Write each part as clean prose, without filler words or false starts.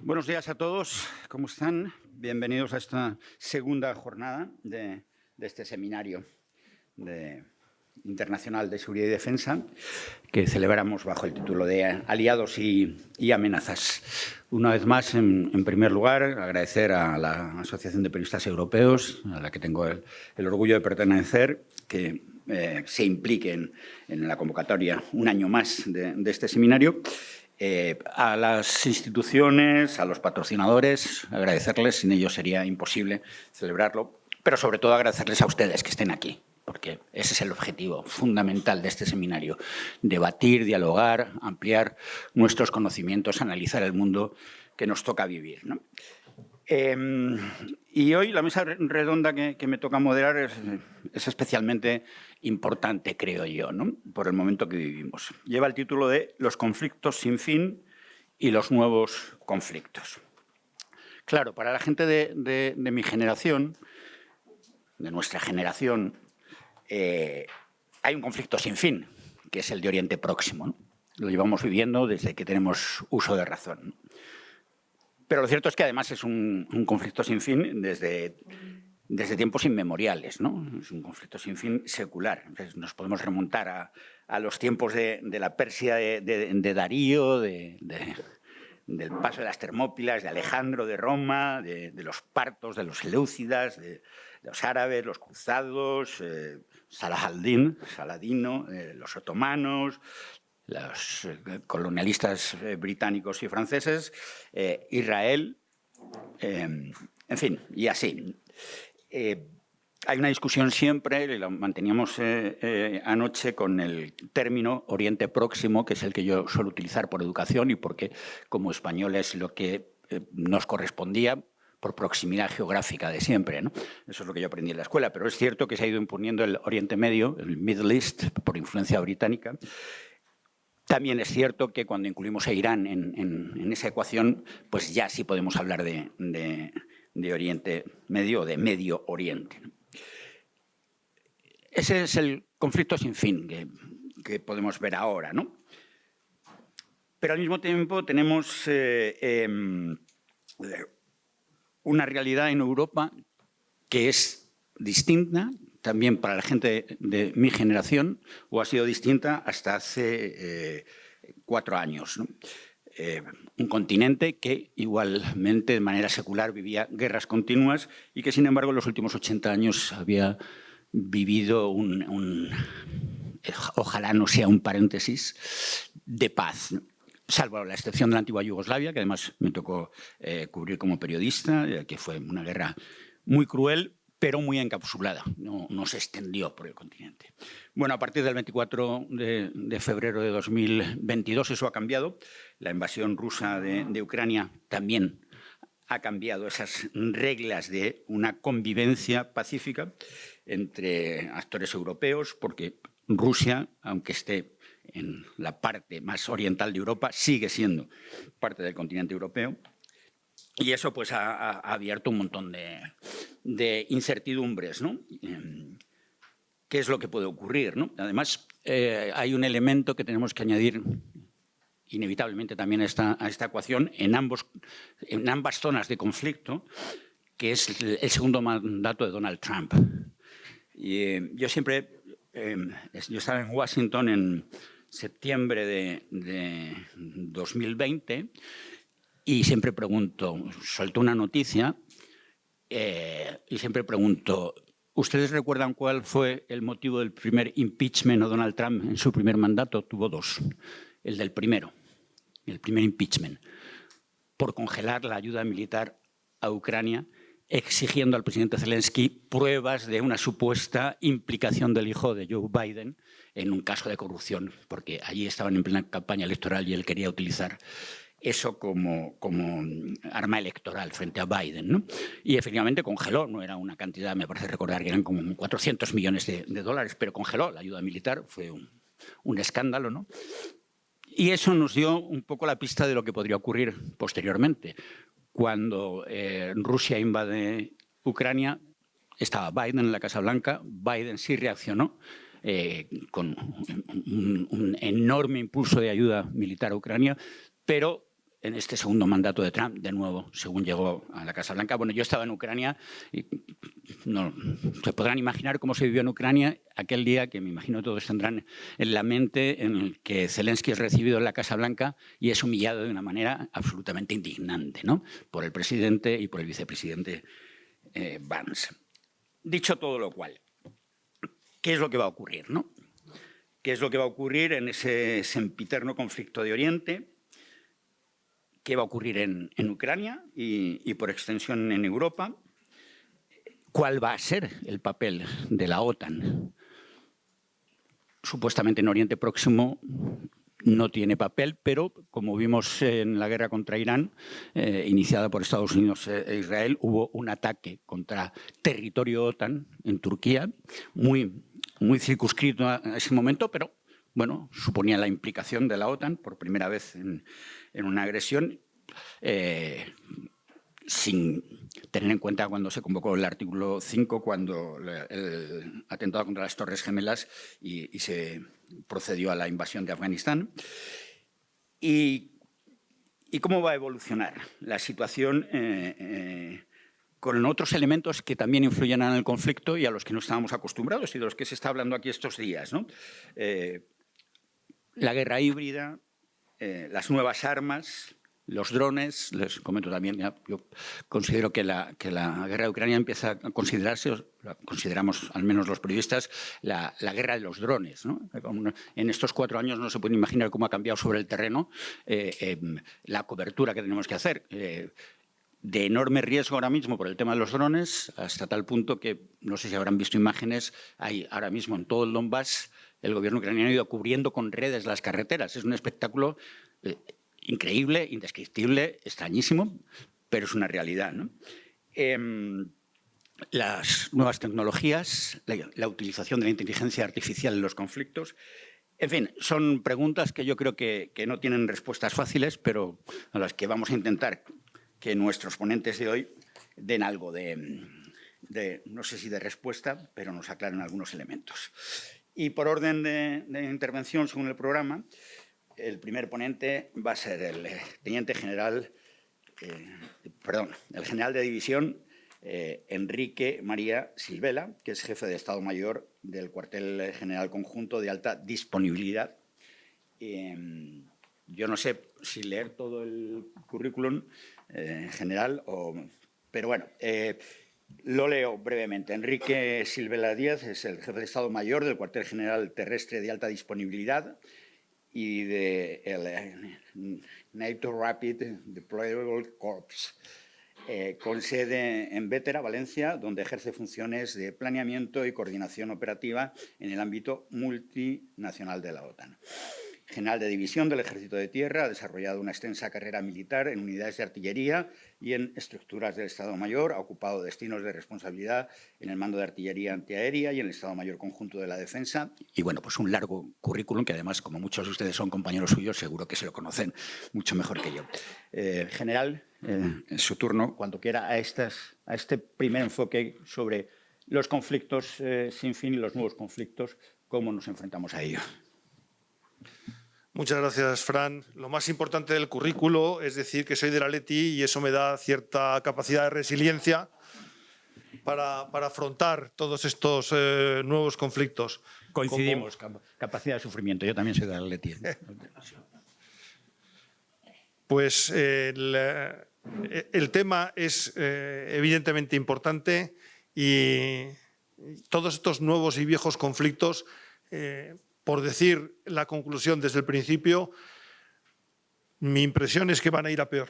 Buenos días a todos, ¿cómo están? Bienvenidos a esta segunda jornada de este seminario Internacional de Seguridad y Defensa que celebramos bajo el título de Aliados y amenazas. Una vez más, en primer lugar, agradecer a la Asociación de Periodistas Europeos, a la que tengo el orgullo de pertenecer, que se impliquen en la convocatoria un año más de este seminario. A las instituciones, a los patrocinadores, agradecerles, sin ellos sería imposible celebrarlo, pero sobre todo agradecerles a ustedes que estén aquí, porque ese es el objetivo fundamental de este seminario: debatir, dialogar, ampliar nuestros conocimientos, analizar el mundo que nos toca vivir, ¿no? Y hoy la mesa redonda que me toca moderar es especialmente importante, creo yo, ¿no? Por el momento que vivimos. Lleva el título de Los conflictos sin fin y los nuevos conflictos. Claro, para la gente de mi generación, de nuestra generación, hay un conflicto sin fin, que es el de Oriente Próximo, ¿no? Lo llevamos viviendo desde que tenemos uso de razón, ¿no? Pero lo cierto es que además es un conflicto sin fin desde tiempos inmemoriales, ¿no? Es un conflicto sin fin secular. Entonces, nos podemos remontar a los tiempos de la Persia de Darío, del paso de las Termópilas, de Alejandro de Roma, de los partos, de los seleucidas, de los árabes, los cruzados, Saladino, los otomanos, los colonialistas británicos y franceses, Israel, en fin, y así. Hay una discusión siempre, la manteníamos anoche con el término Oriente Próximo, que es el que yo suelo utilizar por educación y porque como español es lo que nos correspondía por proximidad geográfica de siempre, ¿no? Eso es lo que yo aprendí en la escuela, pero es cierto que se ha ido imponiendo el Oriente Medio, el Middle East, por influencia británica. También es cierto que cuando incluimos a Irán en esa ecuación, pues ya sí podemos hablar de Oriente Medio o de Medio Oriente. Ese es el conflicto sin fin que podemos ver ahora, ¿no? Pero al mismo tiempo tenemos una realidad en Europa que es distinta también para la gente de mi generación, o ha sido distinta hasta hace 4 años, ¿no? Un continente que igualmente de manera secular vivía guerras continuas y que sin embargo en los últimos 80 años había vivido ojalá no sea un paréntesis, de paz, ¿no? Salvo la excepción de la antigua Yugoslavia, que además me tocó cubrir como periodista, que fue una guerra muy cruel, pero muy encapsulada, no se extendió por el continente. Bueno, a partir del 24 de febrero de 2022 eso ha cambiado. La invasión rusa de Ucrania también ha cambiado esas reglas de una convivencia pacífica entre actores europeos, porque Rusia, aunque esté en la parte más oriental de Europa, sigue siendo parte del continente europeo. Y eso pues ha abierto un montón de incertidumbres, ¿no? ¿Qué es lo que puede ocurrir, ¿no? Además, hay un elemento que tenemos que añadir inevitablemente también a esta ecuación en ambas zonas de conflicto, que es el segundo mandato de Donald Trump. Y yo estaba en Washington en septiembre de 2020 y siempre pregunto, soltó una noticia y siempre pregunto, ¿ustedes recuerdan cuál fue el motivo del primer impeachment a Donald Trump en su primer mandato? Tuvo 2. El del primero, el primer impeachment, por congelar la ayuda militar a Ucrania, exigiendo al presidente Zelensky pruebas de una supuesta implicación del hijo de Joe Biden en un caso de corrupción, porque allí estaban en plena campaña electoral y él quería utilizar eso como arma electoral frente a Biden, ¿no? Y efectivamente congeló, no era una cantidad, me parece recordar que eran como 400 millones de dólares, pero congeló la ayuda militar, fue un escándalo, ¿no? Y eso nos dio un poco la pista de lo que podría ocurrir posteriormente. Cuando Rusia invade Ucrania, estaba Biden en la Casa Blanca, Biden sí reaccionó con un enorme impulso de ayuda militar a Ucrania, pero en este segundo mandato de Trump, de nuevo, según llegó a la Casa Blanca. Bueno, yo estaba en Ucrania y no, se podrán imaginar cómo se vivió en Ucrania aquel día que me imagino todos tendrán en la mente, en el que Zelensky es recibido en la Casa Blanca y es humillado de una manera absolutamente indignante, ¿no?, por el presidente y por el vicepresidente Vance. Dicho todo lo cual, ¿qué es lo que va a ocurrir, no? ¿Qué es lo que va a ocurrir en ese sempiterno conflicto de Oriente? ¿Qué va a ocurrir en Ucrania y por extensión en Europa? ¿Cuál va a ser el papel de la OTAN? Supuestamente en Oriente Próximo no tiene papel, pero como vimos en la guerra contra Irán, iniciada por Estados Unidos e Israel, hubo un ataque contra territorio OTAN en Turquía, muy circunscrito a ese momento, pero bueno, suponía la implicación de la OTAN por primera vez en una agresión, sin tener en cuenta cuando se convocó el artículo 5, cuando el atentado contra las Torres Gemelas y se procedió a la invasión de Afganistán. ¿Y cómo va a evolucionar la situación con otros elementos que también influyen en el conflicto y a los que no estábamos acostumbrados y de los que se está hablando aquí estos días, ¿no? La guerra híbrida, las nuevas armas, los drones. Les comento también, yo considero que la guerra de Ucrania empieza a considerarse, o la consideramos al menos los periodistas, la guerra de los drones, ¿no? En estos 4 años no se puede imaginar cómo ha cambiado sobre el terreno la cobertura que tenemos que hacer. De enorme riesgo ahora mismo por el tema de los drones, hasta tal punto que, no sé si habrán visto imágenes, hay ahora mismo en todo el Donbass, el gobierno ucraniano ha ido cubriendo con redes las carreteras. Es un espectáculo increíble, indescriptible, extrañísimo, pero es una realidad, ¿no? Las nuevas tecnologías, la utilización de la inteligencia artificial en los conflictos. En fin, son preguntas que yo creo que no tienen respuestas fáciles, pero a las que vamos a intentar que nuestros ponentes de hoy den algo de no sé si de respuesta, pero nos aclaren algunos elementos. Y por orden de intervención, según el programa, el primer ponente va a ser el teniente general, el general de división Enrique María Silvela, que es jefe de Estado Mayor del Cuartel General Conjunto de Alta Disponibilidad. Yo no sé si leer todo el currículum general, pero bueno, lo leo brevemente. Enrique Silvela Díaz es el jefe de Estado Mayor del Cuartel General Terrestre de Alta Disponibilidad y del NATO Rapid Deployable Corps, con sede en Bétera, Valencia, donde ejerce funciones de planeamiento y coordinación operativa en el ámbito multinacional de la OTAN. General de división del Ejército de Tierra, ha desarrollado una extensa carrera militar en unidades de artillería y en estructuras del Estado Mayor, ha ocupado destinos de responsabilidad en el mando de artillería antiaérea y en el Estado Mayor Conjunto de la Defensa. Y bueno, pues un largo currículum que además, como muchos de ustedes son compañeros suyos, seguro que se lo conocen mucho mejor que yo. General, en su turno, cuando quiera, a este primer enfoque sobre los conflictos sin fin y los nuevos conflictos, cómo nos enfrentamos a ellos. Muchas gracias, Fran. Lo más importante del currículo es decir que soy del Atleti y eso me da cierta capacidad de resiliencia para afrontar todos estos nuevos conflictos. Coincidimos, capacidad de sufrimiento. Yo también soy del Atleti. Pues el tema es evidentemente importante y todos estos nuevos y viejos conflictos, por decir la conclusión desde el principio, mi impresión es que van a ir a peor.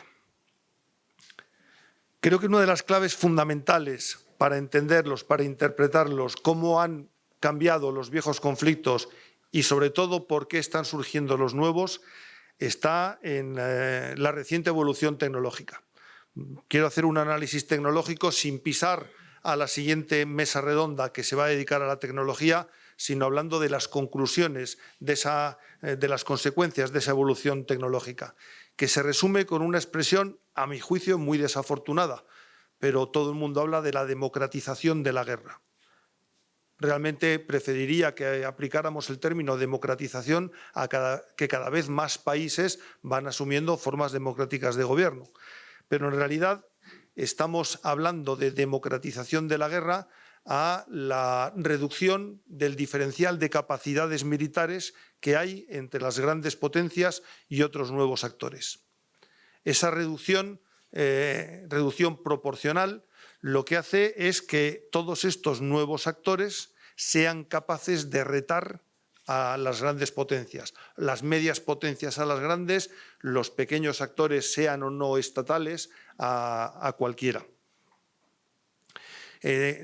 Creo que una de las claves fundamentales para entenderlos, para interpretarlos, cómo han cambiado los viejos conflictos y sobre todo por qué están surgiendo los nuevos, está en la reciente evolución tecnológica. Quiero hacer un análisis tecnológico sin pisar a la siguiente mesa redonda que se va a dedicar a la tecnología, sino hablando de las conclusiones, de las consecuencias de esa evolución tecnológica, que se resume con una expresión, a mi juicio, muy desafortunada, pero todo el mundo habla de la democratización de la guerra. realmente preferiría que aplicáramos el término democratización que cada vez más países van asumiendo formas democráticas de gobierno. Pero en realidad estamos hablando de democratización de la guerra a la reducción del diferencial de capacidades militares que hay entre las grandes potencias y otros nuevos actores. Esa reducción proporcional lo que hace es que todos estos nuevos actores sean capaces de retar a las grandes potencias, las medias potencias a las grandes, los pequeños actores, sean o no estatales, a cualquiera.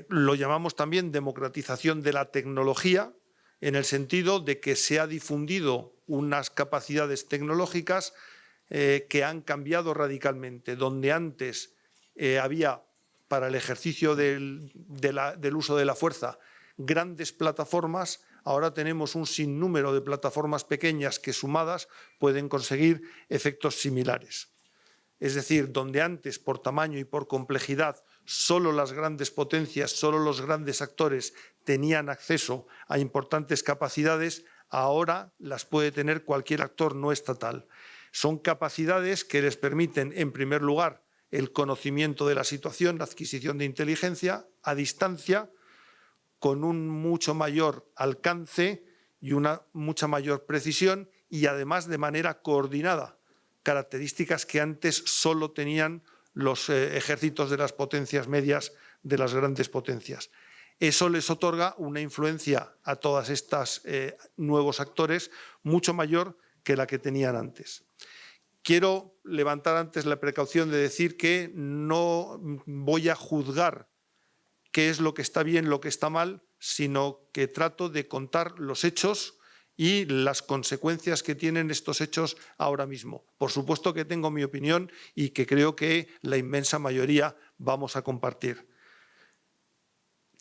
Lo llamamos también democratización de la tecnología, en el sentido de que se ha difundido unas capacidades tecnológicas que han cambiado radicalmente. Donde antes había, para el ejercicio del uso de la fuerza, grandes plataformas, ahora tenemos un sinnúmero de plataformas pequeñas que sumadas pueden conseguir efectos similares. Es decir, donde antes por tamaño y por complejidad solo las grandes potencias, solo los grandes actores tenían acceso a importantes capacidades, ahora las puede tener cualquier actor no estatal. Son capacidades que les permiten, en primer lugar, el conocimiento de la situación, la adquisición de inteligencia a distancia, con un mucho mayor alcance y una mucha mayor precisión, y además de manera coordinada, características que antes solo tenían los ejércitos de las potencias medias, de las grandes potencias. Eso les otorga una influencia a todas estas nuevos actores mucho mayor que la que tenían antes. Quiero levantar antes la precaución de decir que no voy a juzgar qué es lo que está bien, lo que está mal, sino que trato de contar los hechos y las consecuencias que tienen estos hechos ahora mismo. Por supuesto que tengo mi opinión y que creo que la inmensa mayoría vamos a compartir.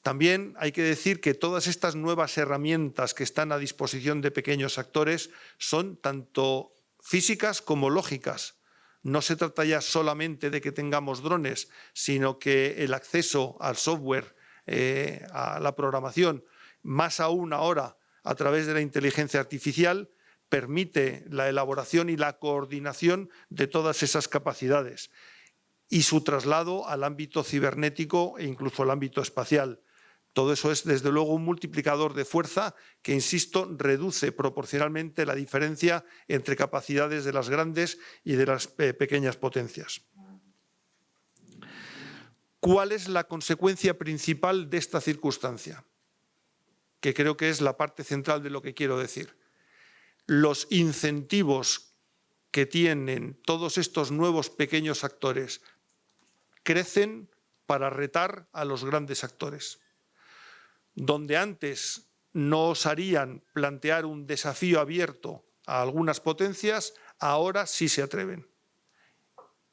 También hay que decir que todas estas nuevas herramientas que están a disposición de pequeños actores son tanto físicas como lógicas. No se trata ya solamente de que tengamos drones, sino que el acceso al software, a la programación, más aún ahora a través de la inteligencia artificial, permite la elaboración y la coordinación de todas esas capacidades y su traslado al ámbito cibernético e incluso al ámbito espacial. Todo eso es, desde luego, un multiplicador de fuerza que, insisto, reduce proporcionalmente la diferencia entre capacidades de las grandes y de las pequeñas potencias. ¿Cuál es la consecuencia principal de esta circunstancia? Que creo que es la parte central de lo que quiero decir. Los incentivos que tienen todos estos nuevos pequeños actores crecen para retar a los grandes actores. Donde antes no osarían plantear un desafío abierto a algunas potencias, ahora sí se atreven.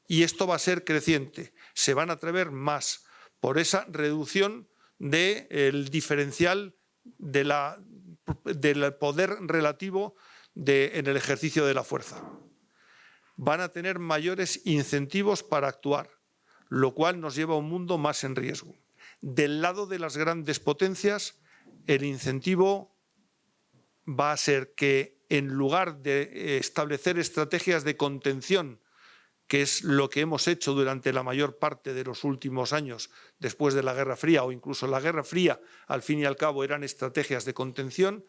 Y esto va a ser creciente, se van a atrever más por esa reducción del diferencial del poder relativo en el ejercicio de la fuerza. Van a tener mayores incentivos para actuar, lo cual nos lleva a un mundo más en riesgo. Del lado de las grandes potencias, el incentivo va a ser que, en lugar de establecer estrategias de contención, que es lo que hemos hecho durante la mayor parte de los últimos años después de la Guerra Fría, o incluso la Guerra Fría, al fin y al cabo, eran estrategias de contención,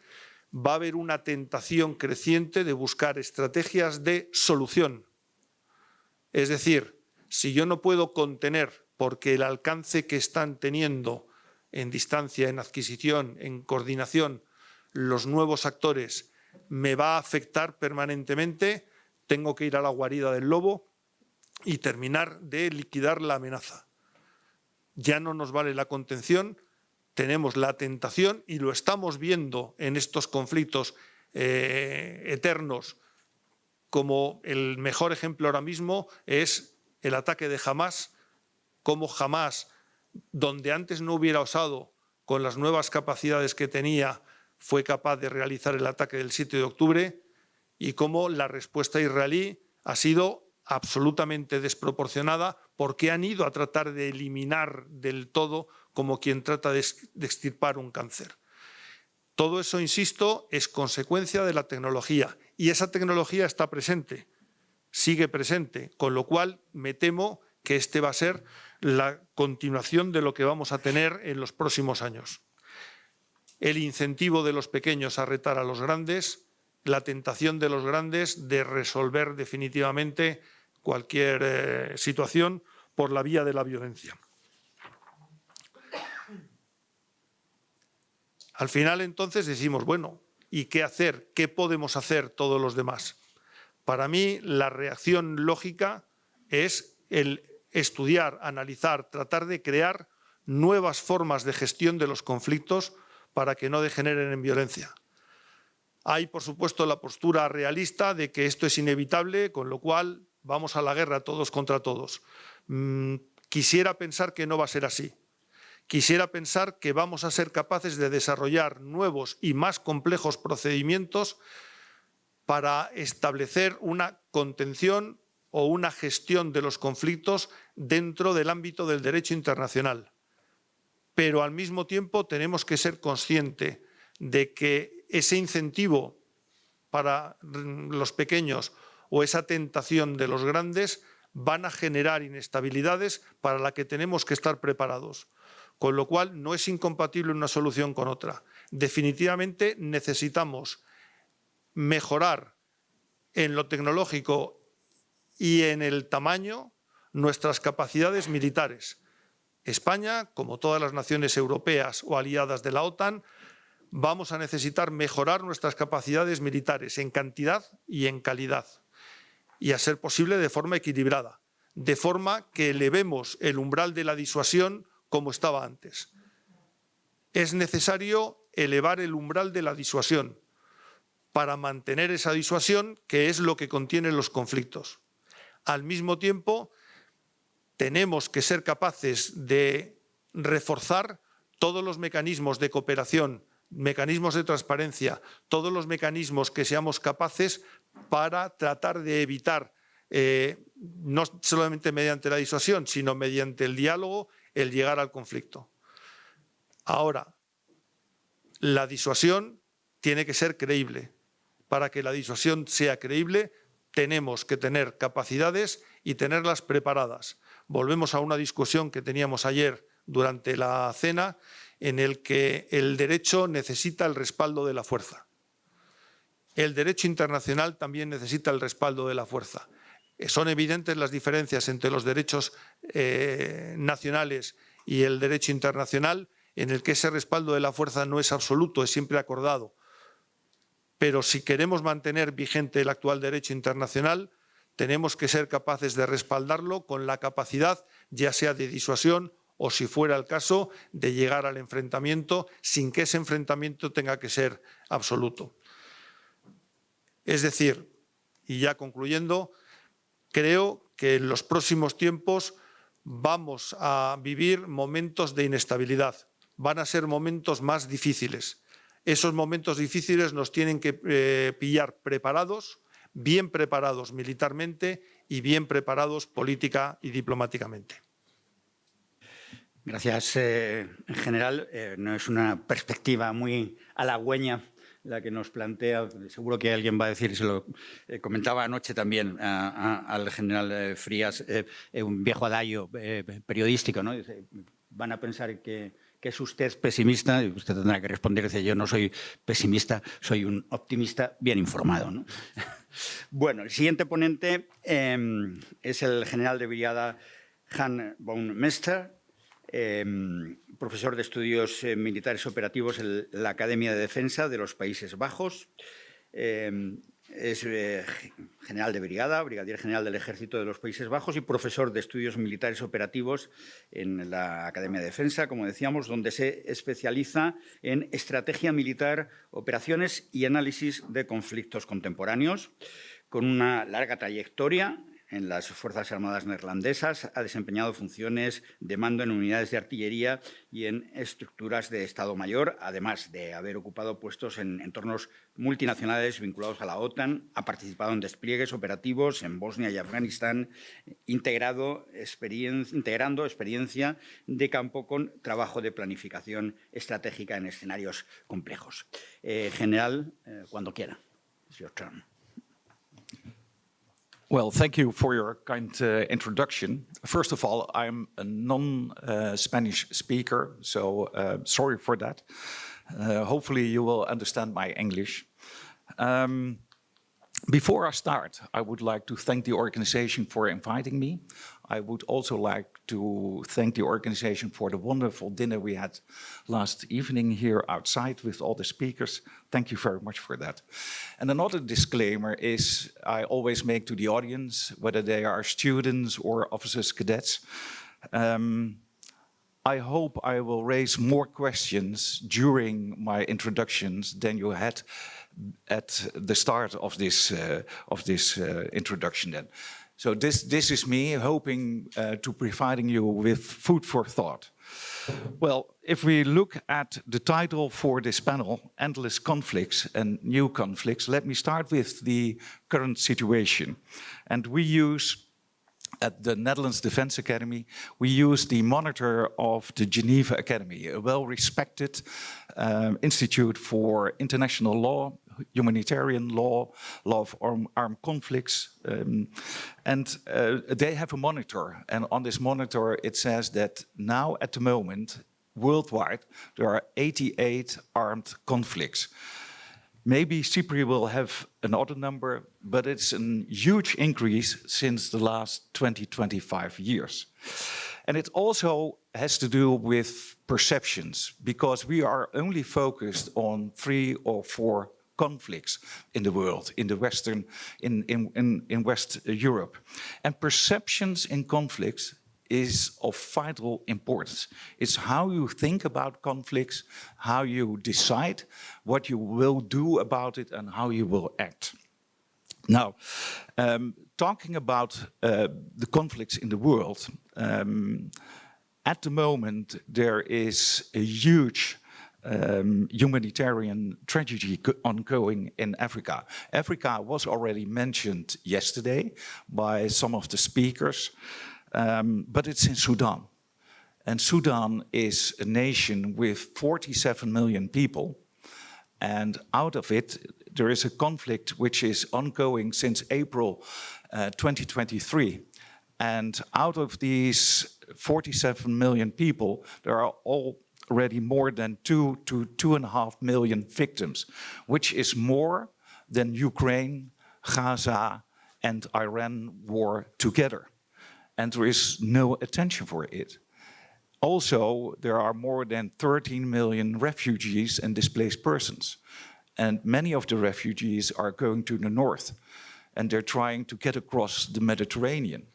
va a haber una tentación creciente de buscar estrategias de solución. Es decir, si yo no puedo contener porque el alcance que están teniendo en distancia, en adquisición, en coordinación, los nuevos actores me va a afectar permanentemente, tengo que ir a la guarida del lobo y terminar de liquidar la amenaza. Ya no nos vale la contención, tenemos la tentación, y lo estamos viendo en estos conflictos eternos, como el mejor ejemplo ahora mismo es el ataque de Hamás, como Hamás, donde antes no hubiera osado, con las nuevas capacidades que tenía, fue capaz de realizar el ataque del 7 de octubre, y cómo la respuesta israelí ha sido absolutamente desproporcionada, porque han ido a tratar de eliminar del todo como quien trata de extirpar un cáncer. Todo eso, insisto, es consecuencia de la tecnología y esa tecnología está presente, sigue presente, con lo cual me temo que este va a ser la continuación de lo que vamos a tener en los próximos años. El incentivo de los pequeños a retar a los grandes, la tentación de los grandes de resolver definitivamente cualquier situación por la vía de la violencia. Al final, entonces, decimos, bueno, ¿y qué hacer? ¿Qué podemos hacer todos los demás? Para mí, la reacción lógica es el estudiar, analizar, tratar de crear nuevas formas de gestión de los conflictos para que no degeneren en violencia. Hay, por supuesto, la postura realista de que esto es inevitable, con lo cual vamos a la guerra todos contra todos. Quisiera pensar que no va a ser así. Quisiera pensar que vamos a ser capaces de desarrollar nuevos y más complejos procedimientos para establecer una contención o una gestión de los conflictos dentro del ámbito del derecho internacional. Pero al mismo tiempo tenemos que ser conscientes de que ese incentivo para los pequeños o esa tentación de los grandes van a generar inestabilidades para las que tenemos que estar preparados. Con lo cual no es incompatible una solución con otra. Definitivamente necesitamos mejorar en lo tecnológico y en el tamaño nuestras capacidades militares. España, como todas las naciones europeas o aliadas de la OTAN, vamos a necesitar mejorar nuestras capacidades militares en cantidad y en calidad, y a ser posible de forma equilibrada, de forma que elevemos el umbral de la disuasión como estaba antes. Es necesario elevar el umbral de la disuasión para mantener esa disuasión, que es lo que contienen los conflictos. Al mismo tiempo, tenemos que ser capaces de reforzar todos los mecanismos de cooperación, mecanismos de transparencia, todos los mecanismos que seamos capaces para tratar de evitar, no solamente mediante la disuasión, sino mediante el diálogo, el llegar al conflicto. Ahora, la disuasión tiene que ser creíble. Para que la disuasión sea creíble, tenemos que tener capacidades y tenerlas preparadas. Volvemos a una discusión que teníamos ayer durante la cena, en el que el derecho necesita el respaldo de la fuerza. El derecho internacional también necesita el respaldo de la fuerza. Son evidentes las diferencias entre los derechos nacionales y el derecho internacional, en el que ese respaldo de la fuerza no es absoluto, es siempre acordado. Pero si queremos mantener vigente el actual derecho internacional, tenemos que ser capaces de respaldarlo con la capacidad, ya sea de disuasión o, si fuera el caso, de llegar al enfrentamiento sin que ese enfrentamiento tenga que ser absoluto. Es decir, y ya concluyendo, creo que en los próximos tiempos vamos a vivir momentos de inestabilidad. Van a ser momentos más difíciles. Esos momentos difíciles nos tienen que pillar preparados, bien preparados militarmente y bien preparados política y diplomáticamente. Gracias. En general, no es una perspectiva muy halagüeña la que nos plantea. Seguro que alguien va a decir, se lo comentaba anoche también al general Frías, un viejo adagio periodístico, ¿no? Dice, van a pensar que es usted pesimista, y usted tendrá que responder, dice, yo no soy pesimista, soy un optimista bien informado, ¿no? Bueno, el siguiente ponente es el general de brigada Han von Mester, profesor de estudios militares operativos en la Academia de Defensa de los Países Bajos. Es general de brigada, brigadier general del Ejército de los Países Bajos y profesor de estudios militares operativos en la Academia de Defensa, como decíamos, donde se especializa en estrategia militar, operaciones y análisis de conflictos contemporáneos, con una larga trayectoria en las Fuerzas Armadas neerlandesas, ha desempeñado funciones de mando en unidades de artillería y en estructuras de Estado Mayor, además de haber ocupado puestos en entornos multinacionales vinculados a la OTAN, ha participado en despliegues operativos en Bosnia y Afganistán, integrando experiencia de campo con trabajo de planificación estratégica en escenarios complejos. General, cuando quiera. It's your turn. Well, thank you for your kind introduction. First of all, I'm a non-Spanish speaker, so sorry for that. Hopefully you will understand my English. Before I start, I would like to thank the organization for inviting me. I would also like to thank the organization for the wonderful dinner we had last evening here outside with all the speakers. Thank you very much for that. And another disclaimer is I always make to the audience, whether they are students or officers, cadets, I hope I will raise more questions during my introductions than you had at the start of this introduction then. So this is me hoping to providing you with food for thought. Well, if we look at the title for this panel, Endless Conflicts and New Conflicts, let me start with the current situation. And we use, at the Netherlands Defense Academy, we use the monitor of the Geneva Academy, a well-respected institute for international law, humanitarian law, law of armed conflicts, and they have a monitor. And on this monitor, it says that now at the moment, worldwide, there are 88 armed conflicts. Maybe Cyprus will have another number, but it's a huge increase since the last 20-25 years. And it also has to do with perceptions, because we are only focused on 3 or 4 conflicts in the world, in the Western, in West Europe. And perceptions in conflicts is of vital importance. It's how you think about conflicts, how you decide what you will do about it, and how you will act. Now, talking about the conflicts in the world, at the moment there is a huge humanitarian tragedy ongoing in Africa. Africa was already mentioned yesterday by some of the speakers, but it's in Sudan. And Sudan is a nation with 47 million people, and out of it there is a conflict which is ongoing since April 2023. And out of these 47 million people, there are already more than 2 to 2.5 million victims, which is more than Ukraine, Gaza, and Iran war together. And there is no attention for it. Also, there are more than 13 million refugees and displaced persons. And many of the refugees are going to the north, and they're trying to get across the Mediterranean.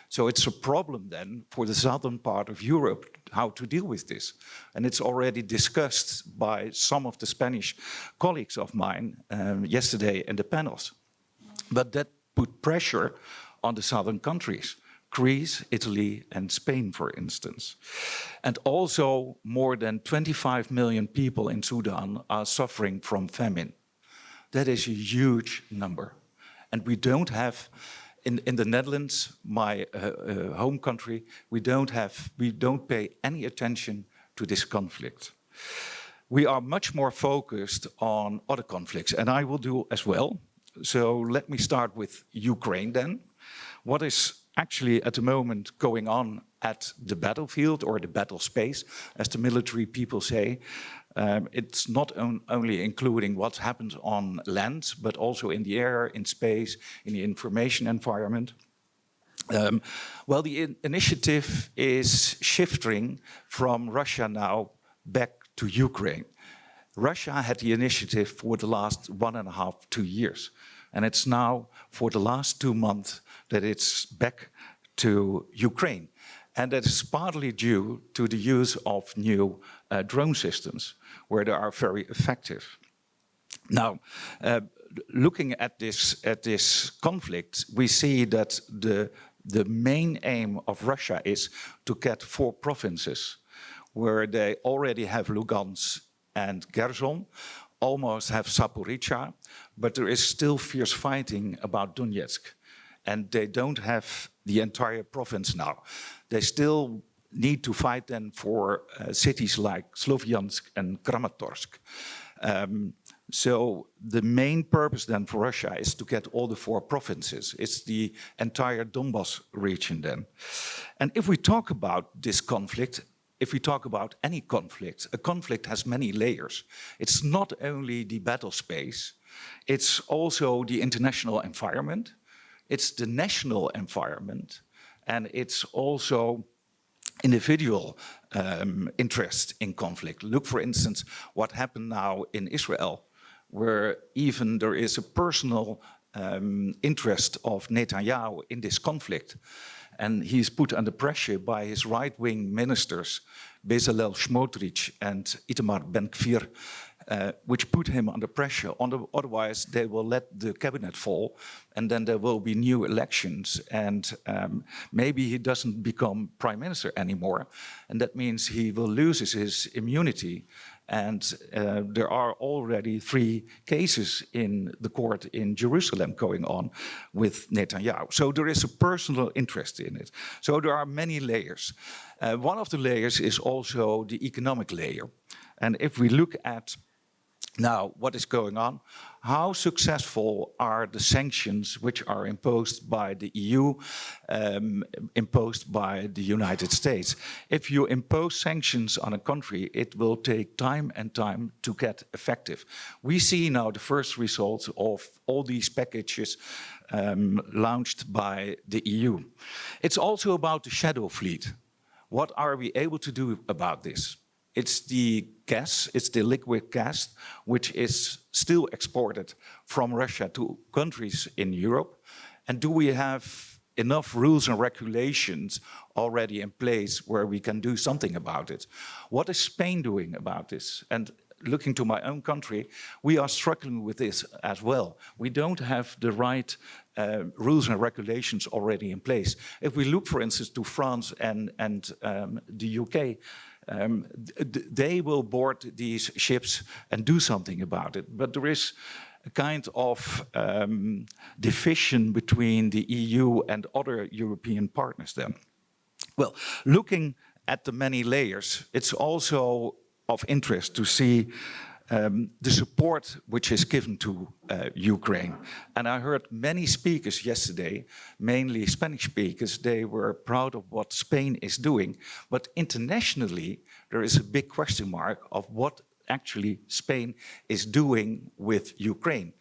So it's a problem then for the southern part of Europe how to deal with this. And it's already discussed by some of the Spanish colleagues of mine yesterday in the panels. But that put pressure on the southern countries, Greece, Italy, and Spain, for instance. And also more than 25 million people in Sudan are suffering from famine. That is a huge number. And we don't have, in the Netherlands, my home country, we don't pay any attention to this conflict. We are much more focused on other conflicts, and I will do as well. So let me start with Ukraine then. What is actually at the moment going on at the battlefield or the battle space, as the military people say. It's not only including what happens on land, but also in the air, in space, in the information environment. Well, the initiative is shifting from Russia now back to Ukraine. Russia had the initiative for the last 1.5, 2 years. And it's now for the last 2 months that it's back to Ukraine. And that is partly due to the use of new drone systems, where they are very effective. Now, looking at this conflict, we see that the main aim of Russia is to get 4 provinces, where they already have Lugansk and Kherson, almost have Zaporizhia, but there is still fierce fighting about Donetsk. And they don't have the entire province now. They still need to fight then for cities like Slovyansk and Kramatorsk. So the main purpose then for Russia is to get all the 4 provinces. It's the entire Donbas region then. And if we talk about this conflict, if we talk about any conflict, a conflict has many layers. It's not only the battle space, it's also the international environment, it's the national environment, and it's also individual interest in conflict. Look, for instance, what happened now in Israel, where even there is a personal interest of Netanyahu in this conflict. And he's put under pressure by his right-wing ministers, Bezalel Smotrich and Itamar Ben-Gvir, which put him under pressure. Otherwise, they will let the cabinet fall, and then there will be new elections, and maybe he doesn't become prime minister anymore, and that means he will lose his immunity. And there are already 3 cases in the court in Jerusalem going on with Netanyahu. So there is a personal interest in it. So there are many layers. One of the layers is also the economic layer. And if we look at now what is going on, how successful are the sanctions which are imposed by the EU, imposed by the United States? If you impose sanctions on a country, it will take time and time to get effective. We see now the first results of all these packages launched by the EU. It's also about the shadow fleet. What are we able to do about this? It's the gas, it's the liquid gas, which is still exported from Russia to countries in Europe. And do we have enough rules and regulations already in place where we can do something about it? What is Spain doing about this? And looking to my own country, we are struggling with this as well. We don't have the right rules and regulations already in place. If we look, for instance, to France and the UK, they will board these ships and do something about it. But there is a kind of division between the EU and other European partners then. Well, looking at the many layers, it's also of interest to see the support which is given to Ukraine. And I heard many speakers yesterday, mainly Spanish speakers, they were proud of what Spain is doing. But internationally, there is a big question mark of what actually Spain is doing with Ukraine.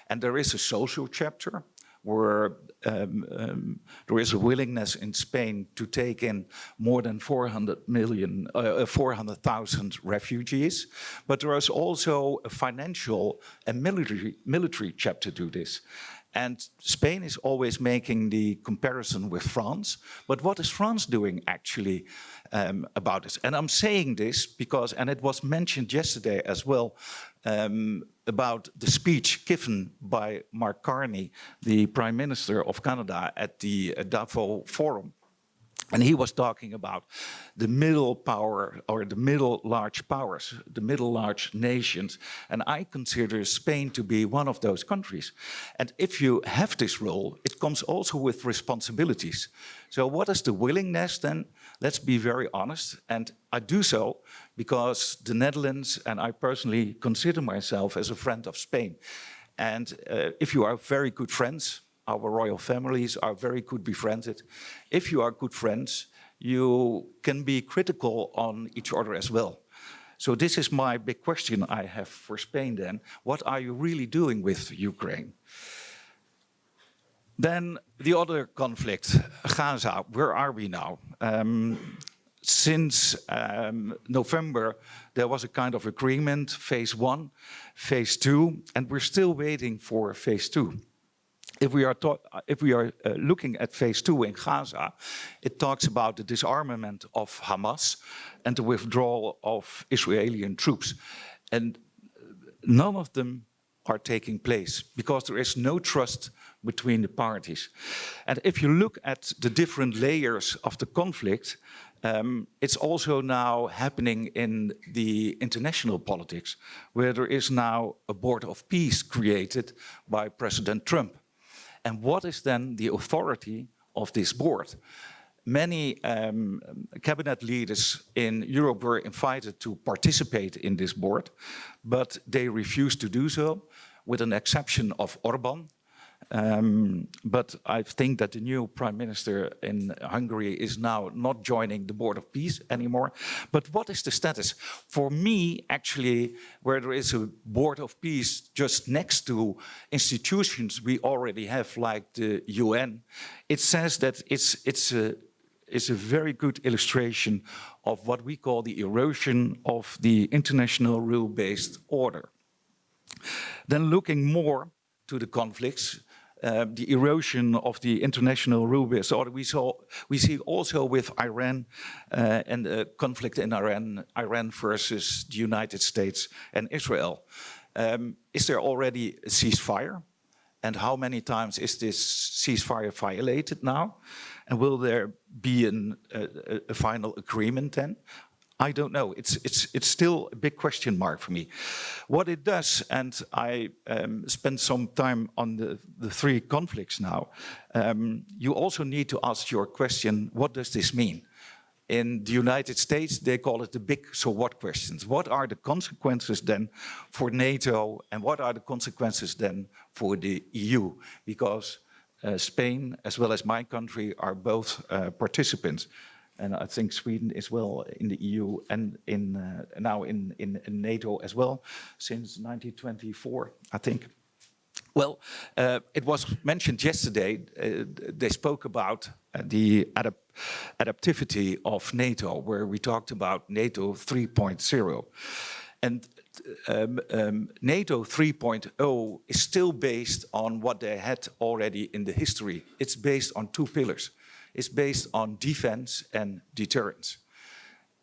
And there is a social chapter where there is a willingness in Spain to take in more than 400,000 refugees. But there is also a financial and military chapter to this. And Spain is always making the comparison with France. But what is France doing actually about this? And I'm saying this because, and it was mentioned yesterday as well, about the speech given by Mark Carney, the Prime Minister of Canada, at the Davos Forum. And he was talking about the middle power, or the middle large powers, the middle large nations. And I consider Spain to be one of those countries. And if you have this role, it comes also with responsibilities. So what is the willingness then? Let's be very honest. And I do so because the Netherlands, and I personally consider myself as a friend of Spain. And if you are very good friends, our royal families are very good befriended. If you are good friends, you can be critical on each other as well. So this is my big question I have for Spain then. What are you really doing with Ukraine? Then the other conflict, Gaza, where are we now? Since November, there was a kind of agreement, phase 1, phase 2, and we're still waiting for phase 2. If we are looking at phase 2 in Gaza, it talks about the disarmament of Hamas and the withdrawal of Israeli troops. And none of them are taking place because there is no trust between the parties. And if you look at the different layers of the conflict, it's also now happening in the international politics, where there is now a board of peace created by President Trump. And what is then the authority of this board? Many cabinet leaders in Europe were invited to participate in this board, but they refused to do so, with an exception of Orban. But I think that the new prime minister in Hungary is now not joining the Board of Peace anymore. But what is the status? For me, actually, where there is a Board of Peace just next to institutions we already have, like the UN, it says that it's a very good illustration of what we call the erosion of the international rule-based order. Then looking more to the conflicts, the erosion of the international rule-based order, we see also with Iran and the conflict in Iran versus the United States and Israel. Is there already a ceasefire? And how many times is this ceasefire violated now? And will there be a final agreement then? I don't know. It's still a big question mark for me. What it does, and I spent some time on the three conflicts now, you also need to ask your question, what does this mean? In the United States, they call it the big so what questions. What are the consequences then for NATO, and what are the consequences then for the EU? Because Spain, as well as my country, are both participants. And I think Sweden is well in the EU and now in NATO as well, since 1924, I think. Well, it was mentioned yesterday, they spoke about the adaptivity of NATO, where we talked about NATO 3.0. And NATO 3.0 is still based on what they had already in the history. It's based on two pillars. It's based on defense and deterrence.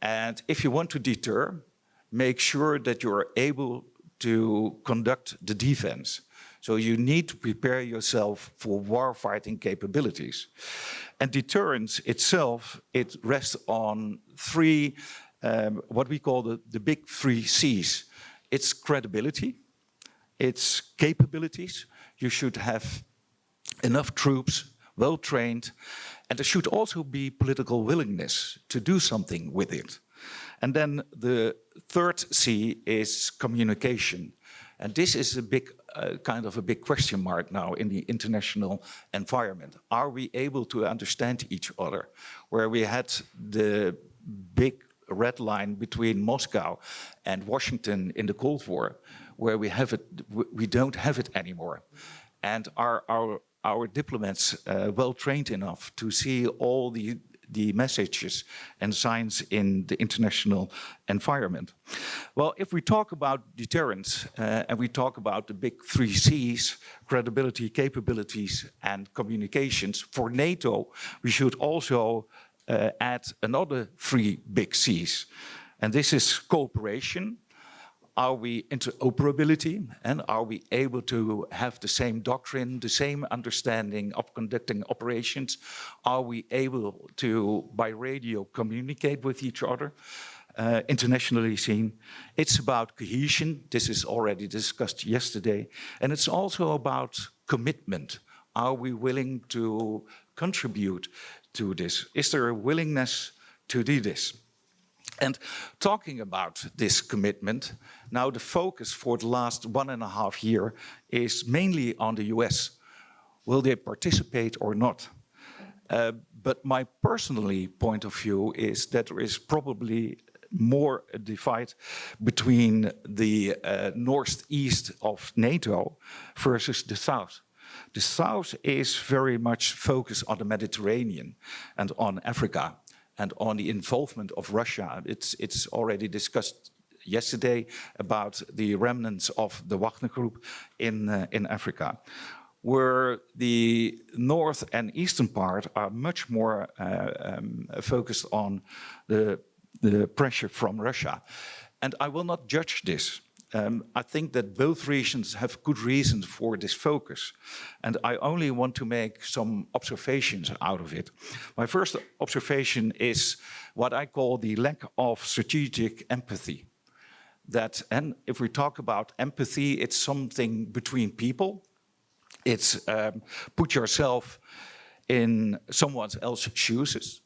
And if you want to deter, make sure that you're able to conduct the defense. So you need to prepare yourself for war-fighting capabilities. And deterrence itself, it rests on three, what we call the big three C's. It's credibility, it's capabilities. You should have enough troops, well-trained, and there should also be political willingness to do something with it. And then the third C is communication. And this is a big, kind of a big question mark now in the international environment. Are we able to understand each other? Where we had the big red line between Moscow and Washington in the Cold War, where we don't have it anymore. And our diplomats well trained enough to see all the messages and signs in the international environment? Well, if we talk about deterrence and we talk about the big three C's, credibility, capabilities, and communications, for NATO, we should also add another three big C's. And this is cooperation. Are we interoperability, and are we able to have the same doctrine, the same understanding of conducting operations? Are we able to, by radio, communicate with each other, internationally seen? It's about cohesion. This is already discussed yesterday. And it's also about commitment. Are we willing to contribute to this? Is there a willingness to do this? And talking about this commitment, now the focus for the last 1.5 years is mainly on the US. Will they participate or not? But my personally point of view is that there is probably more a divide between the northeast of NATO versus the south. The south is very much focused on the Mediterranean and on Africa, and on the involvement of Russia. It's already discussed yesterday about the remnants of the Wagner Group in Africa, where the north and eastern part are much more focused on the pressure from Russia. And I will not judge this. I think that both regions have good reasons for this focus. And I only want to make some observations out of it. My first observation is what I call the lack of strategic empathy. And if we talk about empathy, it's something between people. It's put yourself in someone else's shoes.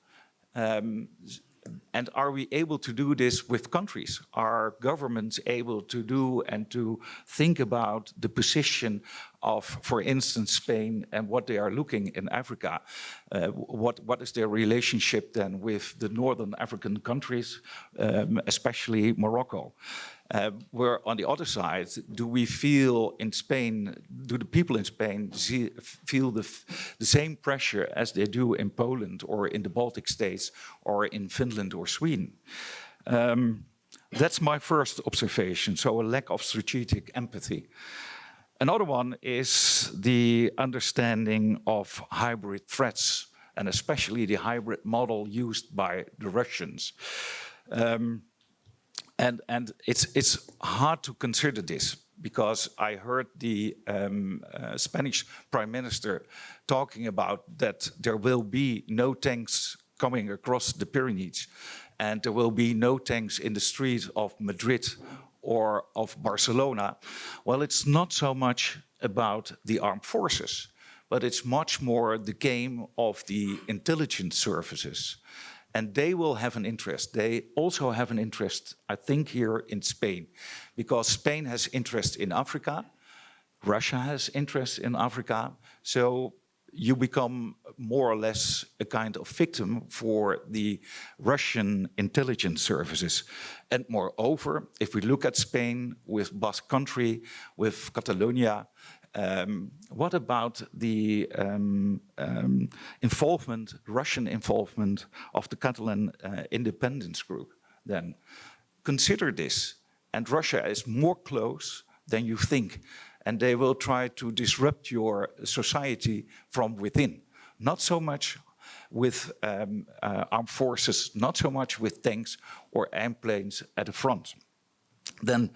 And are we able to do this with countries? Are governments able to do and to think about the position of, for instance, Spain and what they are looking in Africa? What is their relationship then with the northern African countries, especially Morocco? Where on the other side, do we feel in Spain, do the people in Spain feel the same pressure as they do in Poland or in the Baltic states or in Finland or Sweden? That's my first observation, so a lack of strategic empathy. Another one is the understanding of hybrid threats, and especially the hybrid model used by the Russians. And it's hard to consider this because I heard the Spanish Prime Minister talking about that there will be no tanks coming across the Pyrenees and there will be no tanks in the streets of Madrid or of Barcelona. Well, it's not so much about the armed forces, but it's much more the game of the intelligence services. And they will have an interest. They also have an interest, I think, here in Spain, because Spain has interest in Africa, Russia has interest in Africa, so you become more or less a kind of victim for the Russian intelligence services. And moreover, if we look at Spain with Basque Country, with Catalonia, what about the Russian involvement of the Catalan independence group then? Consider this, and Russia is more close than you think, and they will try to disrupt your society from within. Not so much with armed forces, not so much with tanks or airplanes at the front. Then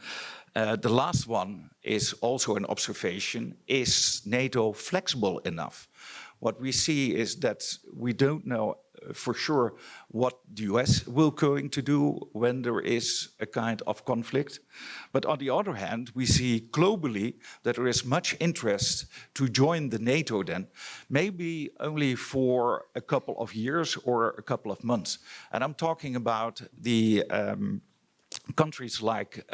the last one is also an observation. Is NATO flexible enough? What we see is that we don't know for sure what the US will going to do when there is a kind of conflict. But on the other hand, we see globally that there is much interest to join the NATO then, maybe only for a couple of years or a couple of months. And I'm talking about the countries like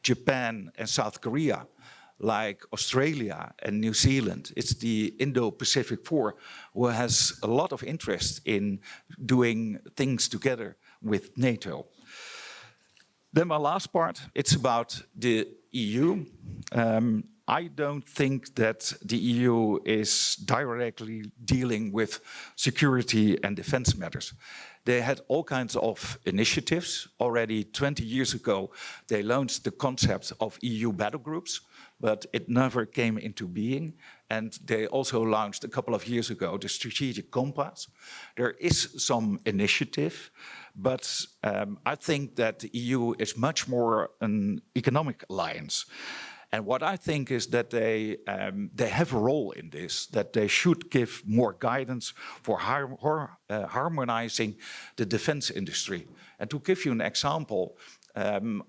Japan and South Korea, like Australia and New Zealand. It's the Indo-Pacific Four who has a lot of interest in doing things together with NATO. Then my last part, it's about the EU. I don't think that the EU is directly dealing with security and defense matters. They had all kinds of initiatives. Already 20 years ago, they launched the concept of EU battle groups, but it never came into being. And they also launched a couple of years ago the strategic compass. There is some initiative, but I think that the EU is much more an economic alliance. And what I think is that they have a role in this, that they should give more guidance for harmonizing the defense industry. And to give you an example,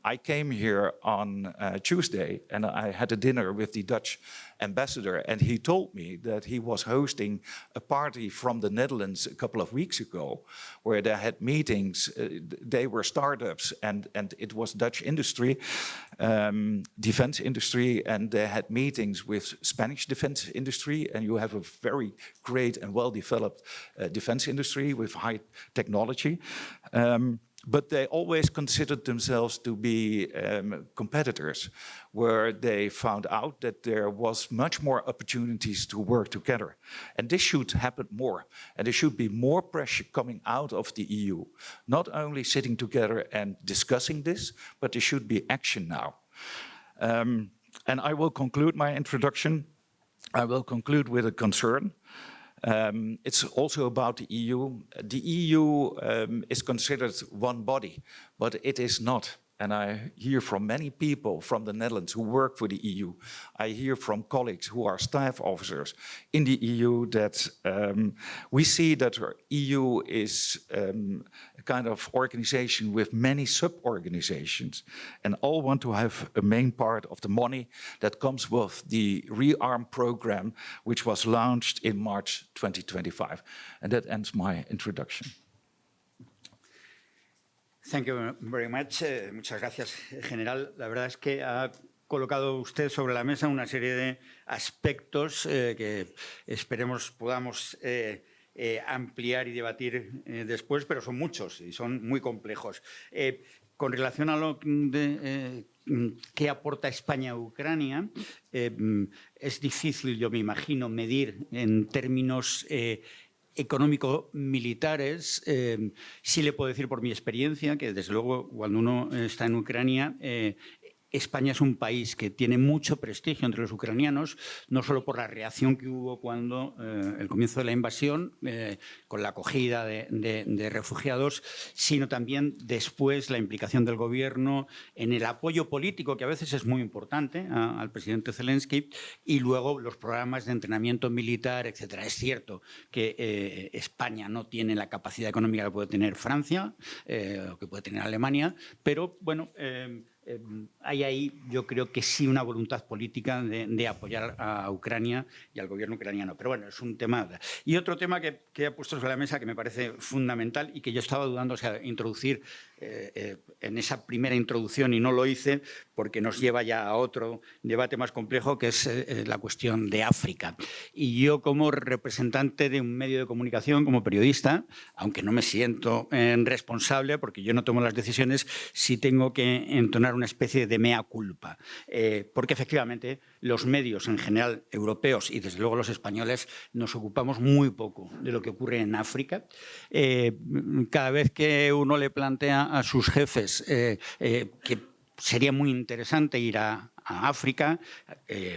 I came here on Tuesday and I had a dinner with the Dutch ambassador, and he told me that he was hosting a party from the Netherlands a couple of weeks ago where they had meetings. They were startups and it was Dutch industry, defense industry, and they had meetings with Spanish defense industry, and you have a very great and well-developed defense industry with high technology. But they always considered themselves to be competitors, where they found out that there was much more opportunities to work together. And this should happen more. And there should be more pressure coming out of the EU, not only sitting together and discussing this, but there should be action now. And I will conclude my introduction. I will conclude with a concern. It's also about the EU. The EU is considered one body, but it is not. And I hear from many people from the Netherlands who work for the EU. I hear from colleagues who are staff officers in the EU that we see that the EU is a kind of organization with many sub-organizations, and all want to have a main part of the money that comes with the rearm program, which was launched in March 2025. And that ends my introduction. Thank you very much. Muchas gracias, General. La verdad es que ha colocado usted sobre la mesa una serie de aspectos que esperemos podamos ampliar y debatir después, pero son muchos y son muy complejos. Con relación a lo de qué aporta España a Ucrania, es difícil, yo me imagino, medir en términos económico-militares. Sí le puedo decir por mi experiencia que, desde luego, cuando uno está en Ucrania, España es un país que tiene mucho prestigio entre los ucranianos, no solo por la reacción que hubo cuando el comienzo de la invasión, con la acogida de refugiados, sino también después la implicación del gobierno en el apoyo político, que a veces es muy importante, al presidente Zelensky, y luego los programas de entrenamiento militar, etc. Es cierto que España no tiene la capacidad económica que puede tener Francia, o que puede tener Alemania, pero bueno, hay ahí, yo creo que sí, una voluntad política de apoyar a Ucrania y al gobierno ucraniano. Pero bueno, es un tema. Y otro tema que ha puesto sobre la mesa que me parece fundamental y que yo estaba dudando, o sea, introducir en esa primera introducción, y no lo hice porque nos lleva ya a otro debate más complejo, que es la cuestión de África. Y yo, como representante de un medio de comunicación, como periodista, aunque no me siento responsable porque yo no tomo las decisiones, sí tengo que entonar una especie de mea culpa, porque efectivamente los medios en general europeos y desde luego los españoles nos ocupamos muy poco de lo que ocurre en África. Cada vez que uno le plantea a sus jefes que sería muy interesante ir a África,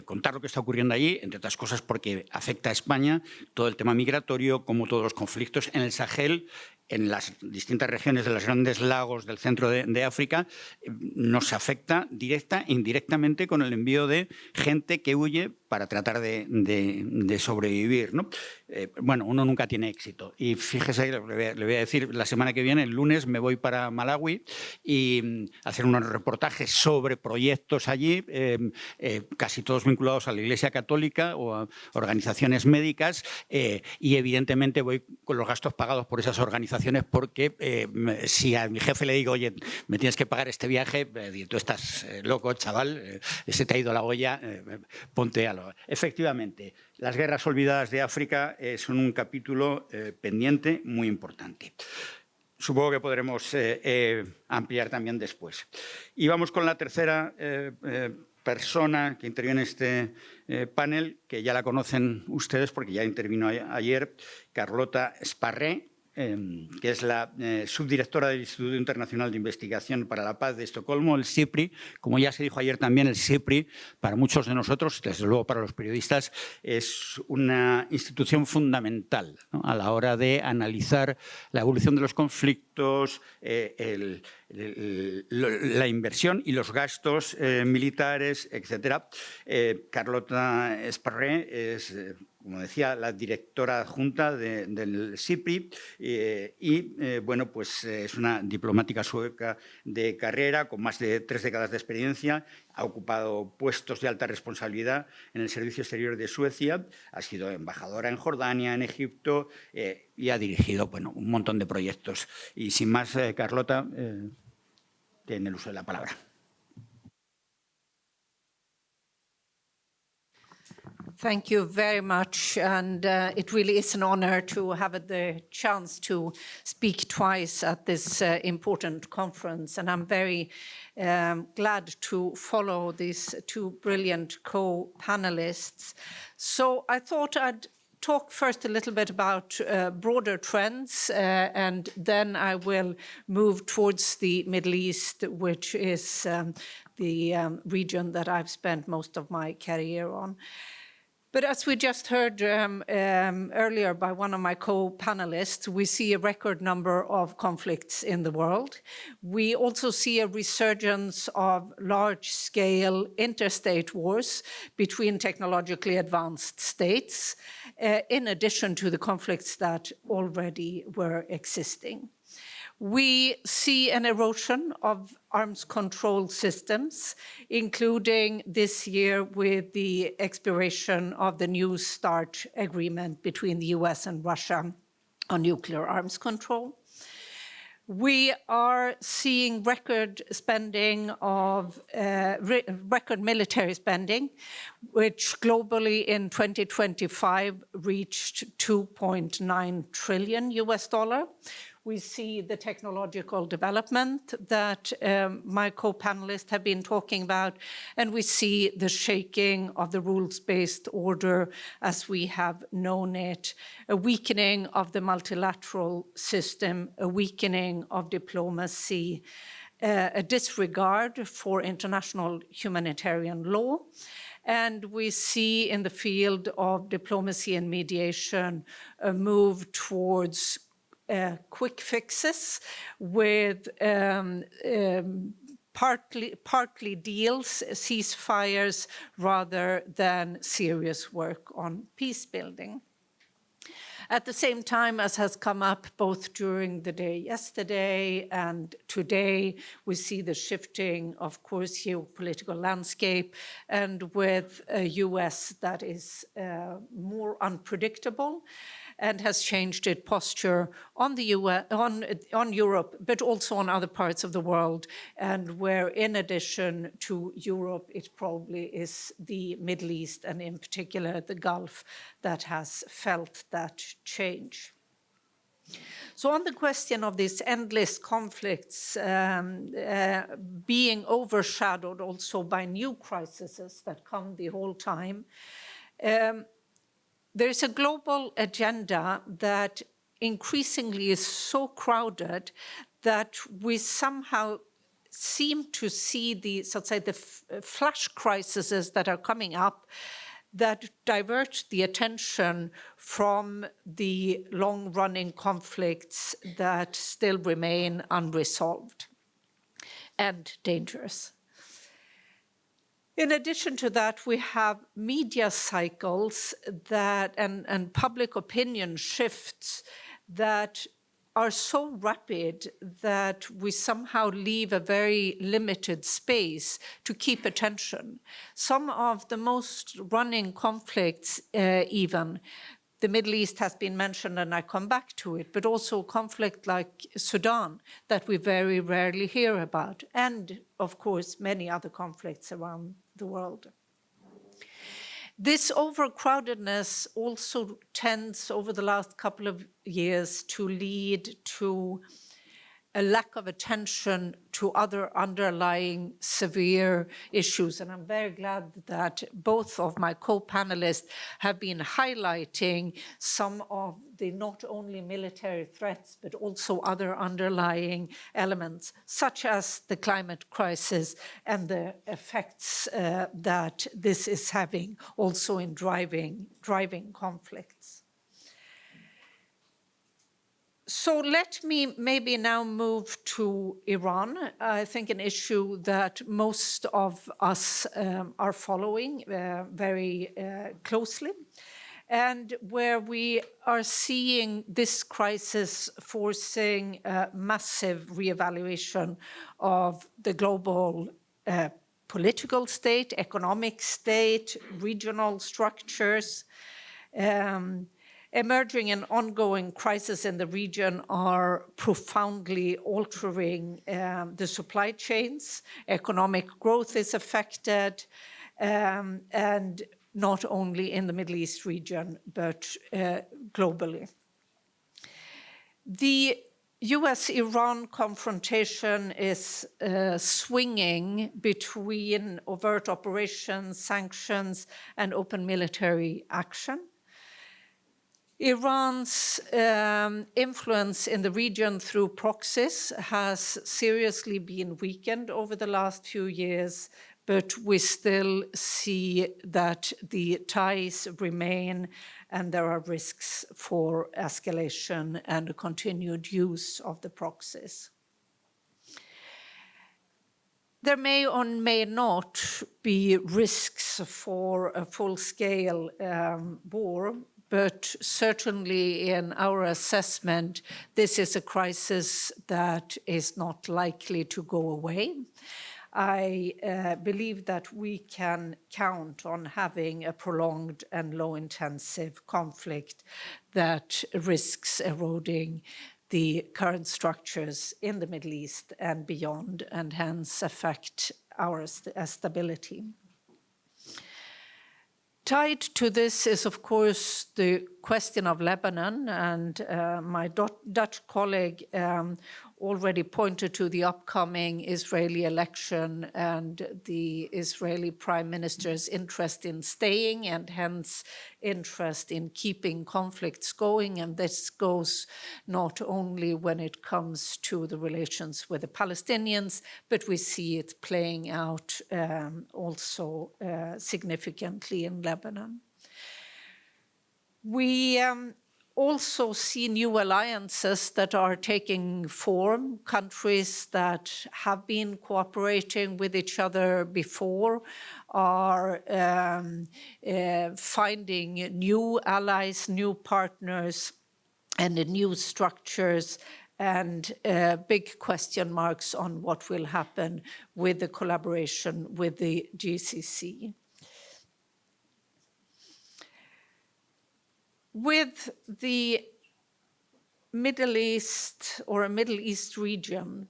contar lo que está ocurriendo allí, entre otras cosas porque afecta a España, todo el tema migratorio, como todos los conflictos en el Sahel, en las distintas regiones de los grandes lagos del centro de África, nos afecta directa e indirectamente con el envío de gente que huye para tratar de sobrevivir, ¿no? Bueno, uno nunca tiene éxito. Y fíjese, le voy a decir, la semana que viene, el lunes, me voy para Malawi y hacer unos reportajes sobre proyectos allí, casi todos vinculados a la Iglesia Católica o a organizaciones médicas, y evidentemente voy con los gastos pagados por esas organizaciones, porque si a mi jefe le digo, oye, me tienes que pagar este viaje, tú estás loco, chaval, se te ha ido la olla, ponte a lo... Efectivamente, las guerras olvidadas de África son un capítulo pendiente muy importante. Supongo que podremos ampliar también después. Y vamos con la tercera persona que interviene en este panel, que ya la conocen ustedes porque ya intervino ayer, Carlota Sparré, que es la subdirectora del Instituto Internacional de Investigación para la Paz de Estocolmo, el SIPRI. Como ya se dijo ayer también, el SIPRI, para muchos de nosotros, desde luego para los periodistas, es una institución fundamental, ¿no?, a la hora de analizar la evolución de los conflictos, la inversión y los gastos militares, etc. Carlota Sparré es, como decía, la directora adjunta del SIPRI bueno, pues es una diplomática sueca de carrera con más de 3 décadas de experiencia. Ha ocupado puestos de alta responsabilidad en el Servicio Exterior de Suecia, ha sido embajadora en Jordania, en Egipto, y ha dirigido, bueno, un montón de proyectos. Y sin más, Carlota, tiene el uso de la palabra. Thank you very much, and it really is an honor to have the chance to speak twice at this important conference, and I'm very glad to follow these two brilliant co-panelists. So I thought I'd talk first a little bit about broader trends, and then I will move towards the Middle East, which is the region that I've spent most of my career on. But as we just heard earlier by one of my co-panelists, we see a record number of conflicts in the world. We also see a resurgence of large-scale interstate wars between technologically advanced states, in addition to the conflicts that already were existing. We see an erosion of arms control systems, including this year with the expiration of the New START agreement between the US and Russia on nuclear arms control. We are seeing record spending of record military spending, which globally in 2025 reached $2.9 trillion US. We see the technological development that my co-panelists have been talking about, and we see the shaking of the rules-based order as we have known it, a weakening of the multilateral system, a weakening of diplomacy, a disregard for international humanitarian law. And we see in the field of diplomacy and mediation a move towards quick fixes with partly deals, ceasefires, rather than serious work on peace building. At the same time, as has come up both during the day yesterday and today, we see the shifting, of course, geopolitical landscape, and with a US that is more unpredictable and has changed its posture on the US, on Europe, but also on other parts of the world, and where, in addition to Europe, it probably is the Middle East, and in particular the Gulf, that has felt that change. So on the question of these endless conflicts being overshadowed also by new crises that come the whole time, there's a global agenda that increasingly is so crowded that we somehow seem to see the, so to say, the flash crises that are coming up that divert the attention from the long-running conflicts that still remain unresolved and dangerous. In addition to that, we have media cycles that and public opinion shifts that are so rapid that we somehow leave a very limited space to keep attention. Some of the most running conflicts even, the Middle East has been mentioned and I come back to it, but also conflict like Sudan that we very rarely hear about, and of course many other conflicts around the world. This overcrowdedness also tends over the last couple of years to lead to a lack of attention to other underlying severe issues. And I'm very glad that both of my co-panelists have been highlighting some of the not only military threats, but also other underlying elements, such as the climate crisis and the effects that this is having also in driving conflicts. So let me maybe now move to Iran. I think an issue that most of us are following very closely, and where we are seeing this crisis forcing a massive reevaluation of the global political state, economic state, regional structures. Emerging and ongoing crises in the region are profoundly altering the supply chains. Economic growth is affected, and not only in the Middle East region, but globally. The US-Iran confrontation is swinging between overt operations, sanctions, and open military action. Iran's influence in the region through proxies has seriously been weakened over the last few years, but we still see that the ties remain and there are risks for escalation and a continued use of the proxies. There may or may not be risks for a full-scale war, but certainly in our assessment, this is a crisis that is not likely to go away. I believe that we can count on having a prolonged and low-intensive conflict that risks eroding the current structures in the Middle East and beyond, and hence affect our stability. Tied to this is, of course, the question of Lebanon, and my Dutch colleague already pointed to the upcoming Israeli election and the Israeli Prime Minister's interest in staying and hence interest in keeping conflicts going. And this goes not only when it comes to the relations with the Palestinians, but we see it playing out also significantly in Lebanon. We also see new alliances that are taking form. Countries that have been cooperating with each other before are finding new allies, new partners, and new structures, and big question marks on what will happen with the collaboration with the GCC. With the Middle East or a Middle East region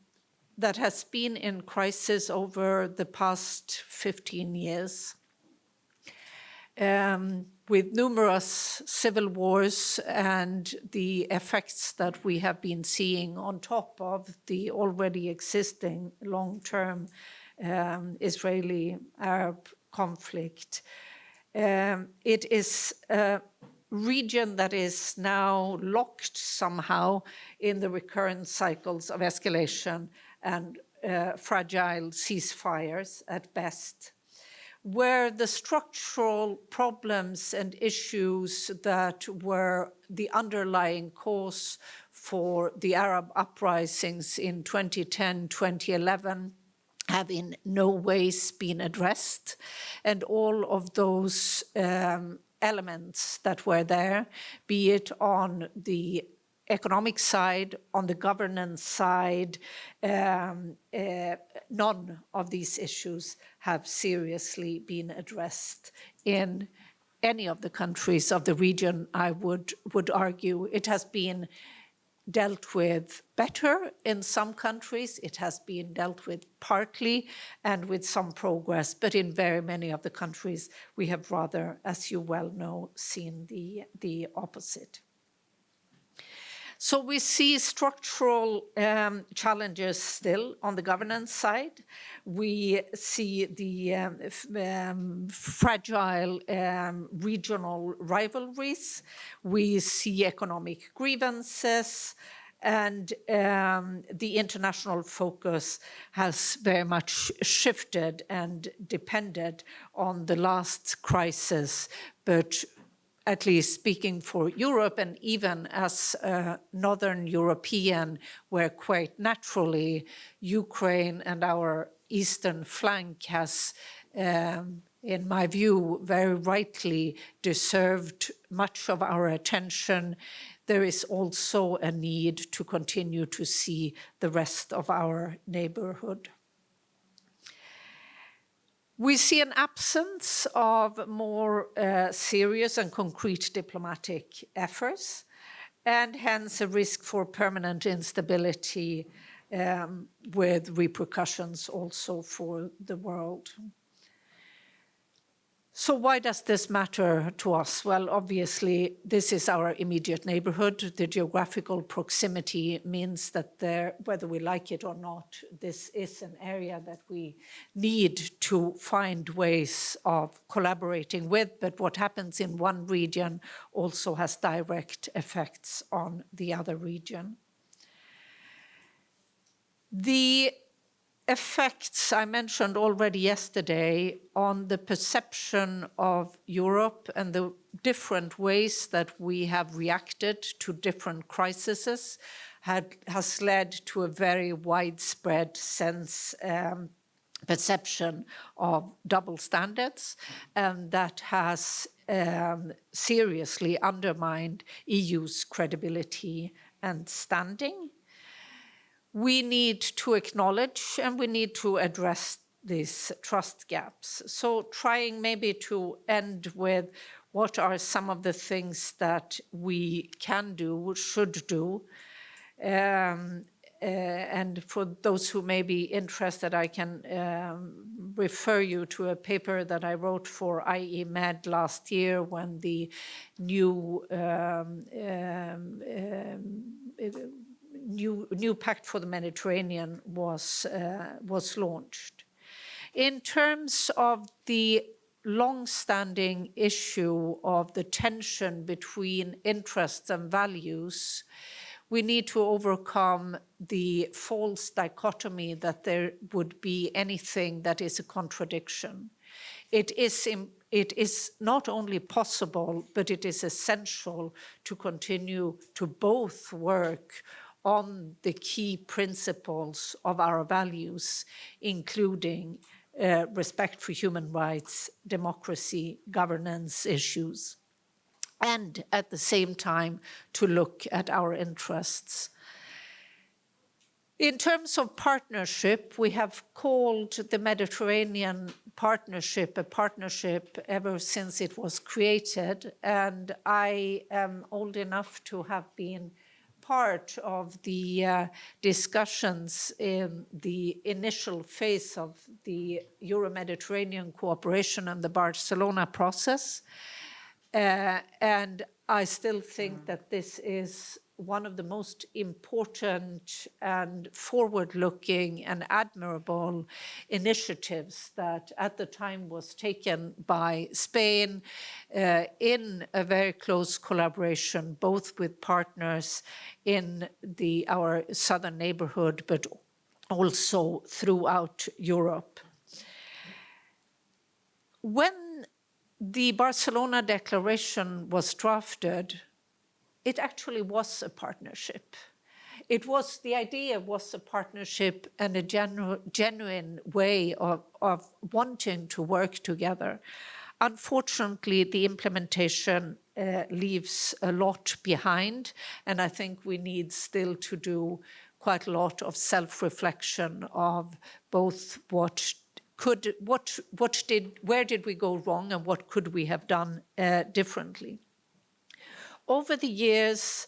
that has been in crisis over the past 15 years, with numerous civil wars and the effects that we have been seeing on top of the already existing long-term Israeli-Arab conflict, it is region that is now locked somehow in the recurrent cycles of escalation and fragile ceasefires at best, where the structural problems and issues that were the underlying cause for the Arab uprisings in 2010, 2011, have in no ways been addressed, and all of those elements that were there, be it on the economic side, on the governance side, none of these issues have seriously been addressed in any of the countries of the region. I would argue it has been dealt with better in some countries. It has been dealt with partly and with some progress, but in very many of the countries, we have rather, as you well know, seen the opposite. So we see structural challenges still on the governance side. We see the fragile regional rivalries. We see economic grievances, and the international focus has very much shifted and depended on the last crisis, but at least speaking for Europe, and even as a Northern European, where quite naturally Ukraine and our eastern flank has, in my view, very rightly deserved much of our attention, there is also a need to continue to see the rest of our neighborhood. We see an absence of more serious and concrete diplomatic efforts, and hence a risk for permanent instability with repercussions also for the world. So why does this matter to us? Well, obviously, this is our immediate neighborhood. The geographical proximity means that whether we like it or not, this is an area that we need to find ways of collaborating with. But what happens in one region also has direct effects on the other region. The effects I mentioned already yesterday on the perception of Europe and the different ways that we have reacted to different crises has led to a very widespread perception of double standards, and that has seriously undermined EU's credibility and standing. We need to acknowledge and we need to address these trust gaps. So trying maybe to end with what are some of the things that we can do, should do. And for those who may be interested, I can refer you to a paper that I wrote for IE Med last year when the new Pact for the Mediterranean was launched. In terms of the long-standing issue of the tension between interests and values, we need to overcome the false dichotomy that there would be anything that is a contradiction. It is not only possible, but it is essential to continue to both work on the key principles of our values, including respect for human rights, democracy, governance issues, and at the same time to look at our interests. In terms of partnership, we have called the Mediterranean Partnership a partnership ever since it was created, and I am old enough to have been part of the discussions in the initial phase of the Euro-Mediterranean cooperation and the Barcelona process. And I still think that this is one of the most important and forward-looking and admirable initiatives that at the time was taken by Spain in a very close collaboration, both with partners in our southern neighborhood, but also throughout Europe. When the Barcelona Declaration was drafted, it actually was a partnership. The idea was a partnership and a genuine way of wanting to work together. Unfortunately, the implementation leaves a lot behind, and I think we need still to do quite a lot of self-reflection of both where did we go wrong and what could we have done differently. Over the years,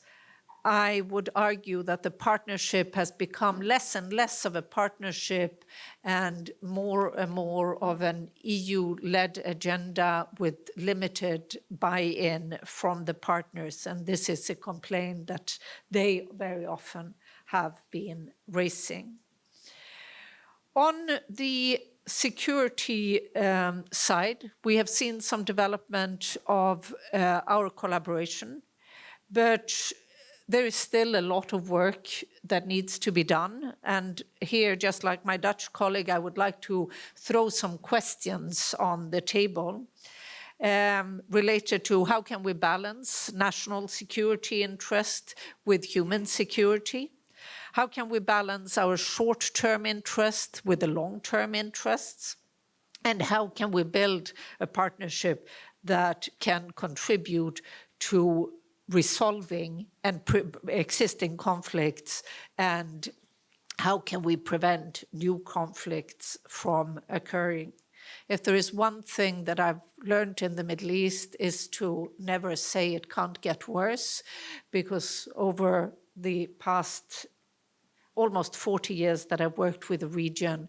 I would argue that the partnership has become less and less of a partnership and more of an EU-led agenda with limited buy-in from the partners. And this is a complaint that they very often have been raising. On the security side, we have seen some development of our collaboration, but there is still a lot of work that needs to be done. And here, just like my Dutch colleague, I would like to throw some questions on the table related to how can we balance national security interest with human security? How can we balance our short-term interest with the long-term interests? And how can we build a partnership that can contribute to resolving existing conflicts, and how can we prevent new conflicts from occurring? If there is one thing that I've learned in the Middle East is to never say it can't get worse, because over the past almost 40 years that I've worked with the region,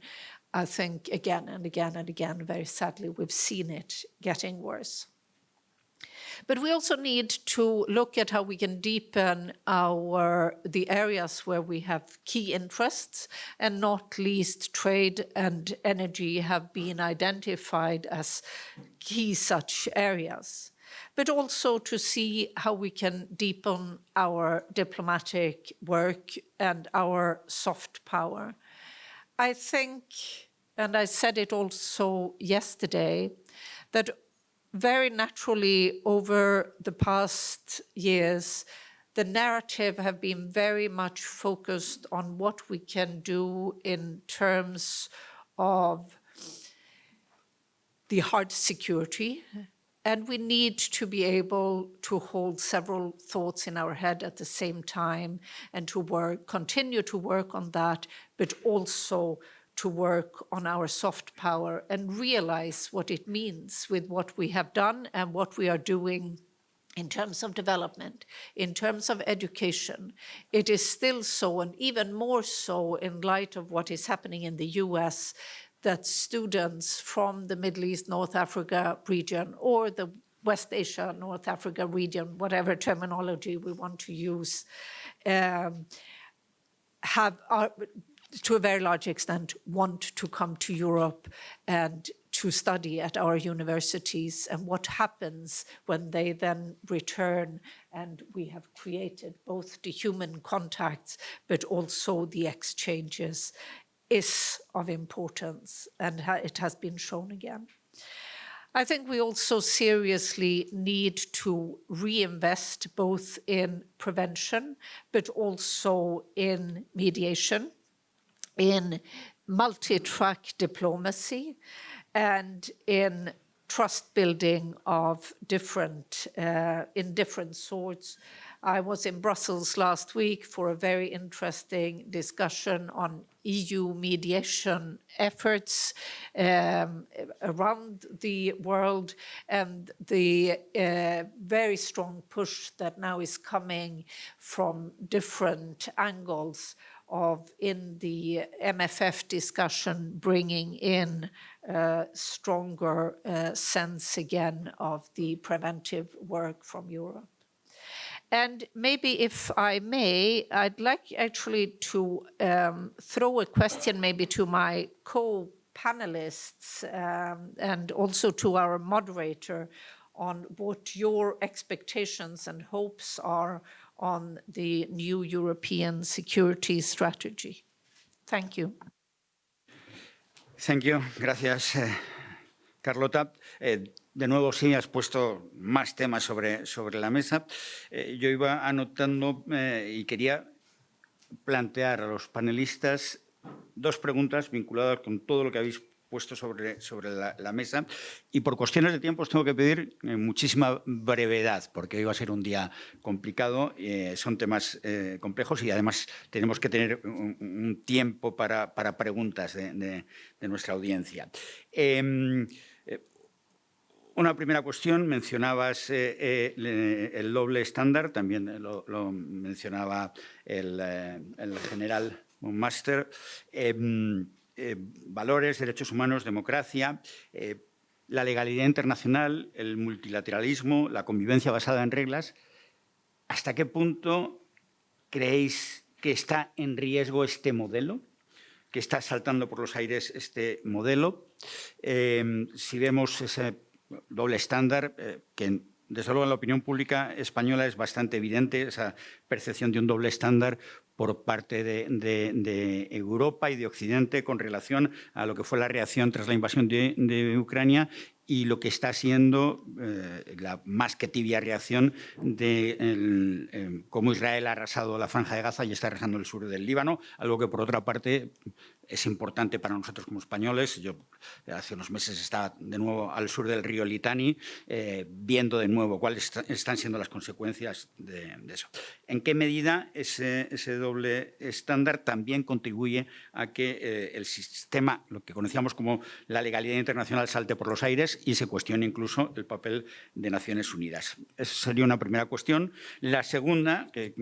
I think again and again and again, very sadly, we've seen it getting worse. But we also need to look at how we can deepen the areas where we have key interests, and not least trade and energy have been identified as key such areas. But also to see how we can deepen our diplomatic work and our soft power. I think, and I said it also yesterday, that very naturally over the past years, the narrative have been very much focused on what we can do in terms of the hard security. And we need to be able to hold several thoughts in our head at the same time and to continue to work on that, but also to work on our soft power and realize what it means with what we have done and what we are doing in terms of development, in terms of education. It is still so, and even more so in light of what is happening in the US, that students from the Middle East, North Africa region, or the West Asia, North Africa region, whatever terminology we want to use, to a very large extent, want to come to Europe and to study at our universities, and what happens when they then return. And we have created both the human contacts, but also the exchanges is of importance, and it has been shown again. I think we also seriously need to reinvest both in prevention, but also in mediation, in multi-track diplomacy, and in trust building of different sorts. I was in Brussels last week for a very interesting discussion on EU mediation efforts around the world, and the very strong push that now is coming from different angles in the MFF discussion, bringing in stronger sense again of the preventive work from Europe. And maybe, if I may, I'd like actually to throw a question maybe to my co-panelists and also to our moderator on what your expectations and hopes are on the new European security strategy. Thank you. Thank you. Gracias, Carlota. De nuevo, sí, has puesto más temas sobre la mesa. Yo iba anotando y quería plantear a los panelistas dos preguntas vinculadas con todo lo que habéis puesto sobre la mesa, y por cuestiones de tiempo os tengo que pedir muchísima brevedad, porque hoy va a ser un día complicado, son temas complejos, y además tenemos que tener un tiempo para preguntas de nuestra audiencia. Una primera cuestión, mencionabas el doble estándar, también lo mencionaba el general Master. Valores, derechos humanos, democracia, la legalidad internacional, el multilateralismo, la convivencia basada en reglas. ¿Hasta qué punto creéis que está en riesgo este modelo? ¿Que está saltando por los aires este modelo? Si vemos ese doble estándar, que desde luego en la opinión pública española es bastante evidente, esa percepción de un doble estándar por parte de Europa y de Occidente con relación a lo que fue la reacción tras la invasión de Ucrania y lo que está siendo la más que tibia reacción de cómo Israel ha arrasado la Franja de Gaza y está arrasando el sur del Líbano, algo que por otra parte es importante para nosotros como españoles. Yo hace unos meses estaba de nuevo al sur del río Litani, viendo de nuevo cuáles están siendo las consecuencias de eso. ¿En qué medida ese doble estándar también contribuye a que el sistema, lo que conocíamos como la legalidad internacional, salte por los aires y se cuestione incluso el papel de Naciones Unidas? Esa sería una primera cuestión. La segunda, que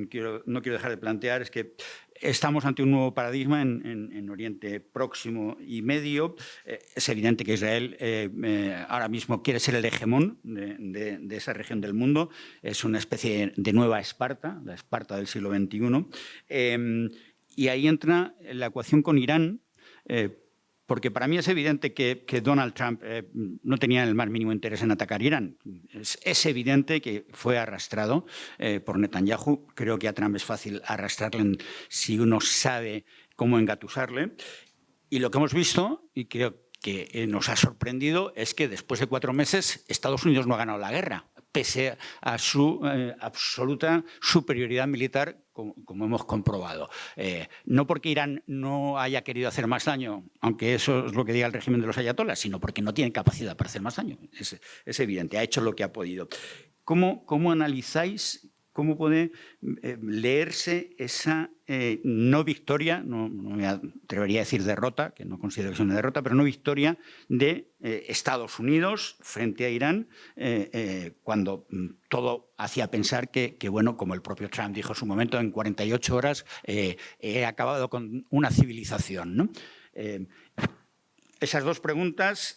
no quiero dejar de plantear, es que estamos ante un nuevo paradigma en Oriente Próximo y Medio. Es evidente que Israel ahora mismo quiere ser el hegemón de esa región del mundo. Es una especie de nueva Esparta, la Esparta del siglo XXI. Y ahí entra la ecuación con Irán, porque para mí es evidente que Donald Trump no tenía el más mínimo interés en atacar Irán. Es evidente que fue arrastrado por Netanyahu. Creo que a Trump es fácil arrastrarle si uno sabe cómo engatusarle. Y lo que hemos visto, y creo que nos ha sorprendido, es que después de 4 meses Estados Unidos no ha ganado la guerra, pese a su absoluta superioridad militar, como hemos comprobado. No porque Irán no haya querido hacer más daño, aunque eso es lo que diga el régimen de los ayatolás, sino porque no tiene capacidad para hacer más daño. Es evidente, ha hecho lo que ha podido. ¿Cómo analizáis, cómo puede leerse esa no victoria, no me atrevería a decir derrota, que no considero que sea una derrota, pero no victoria de Estados Unidos frente a Irán, cuando todo hacía pensar que, bueno, como el propio Trump dijo en su momento, en 48 horas he acabado con una civilización, ¿no? Esas dos preguntas,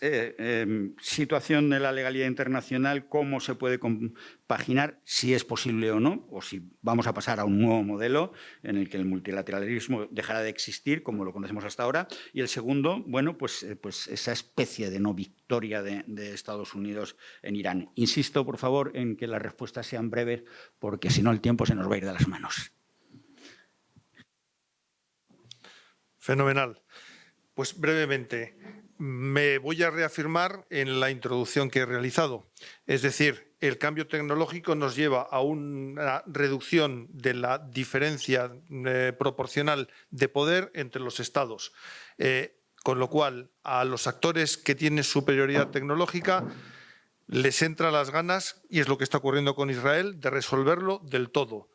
situación de la legalidad internacional, cómo se puede compaginar, si es posible o no, o si vamos a pasar a un nuevo modelo en el que el multilateralismo dejará de existir, como lo conocemos hasta ahora. Y el segundo, bueno, pues esa especie de no victoria de Estados Unidos en Irán. Insisto, por favor, en que las respuestas sean breves, porque si no el tiempo se nos va a ir de las manos. Fenomenal. Pues brevemente, me voy a reafirmar en la introducción que he realizado. Es decir, el cambio tecnológico nos lleva a una reducción de la diferencia proporcional de poder entre los estados, con lo cual a los actores que tienen superioridad tecnológica les entra las ganas, y es lo que está ocurriendo con Israel, de resolverlo del todo.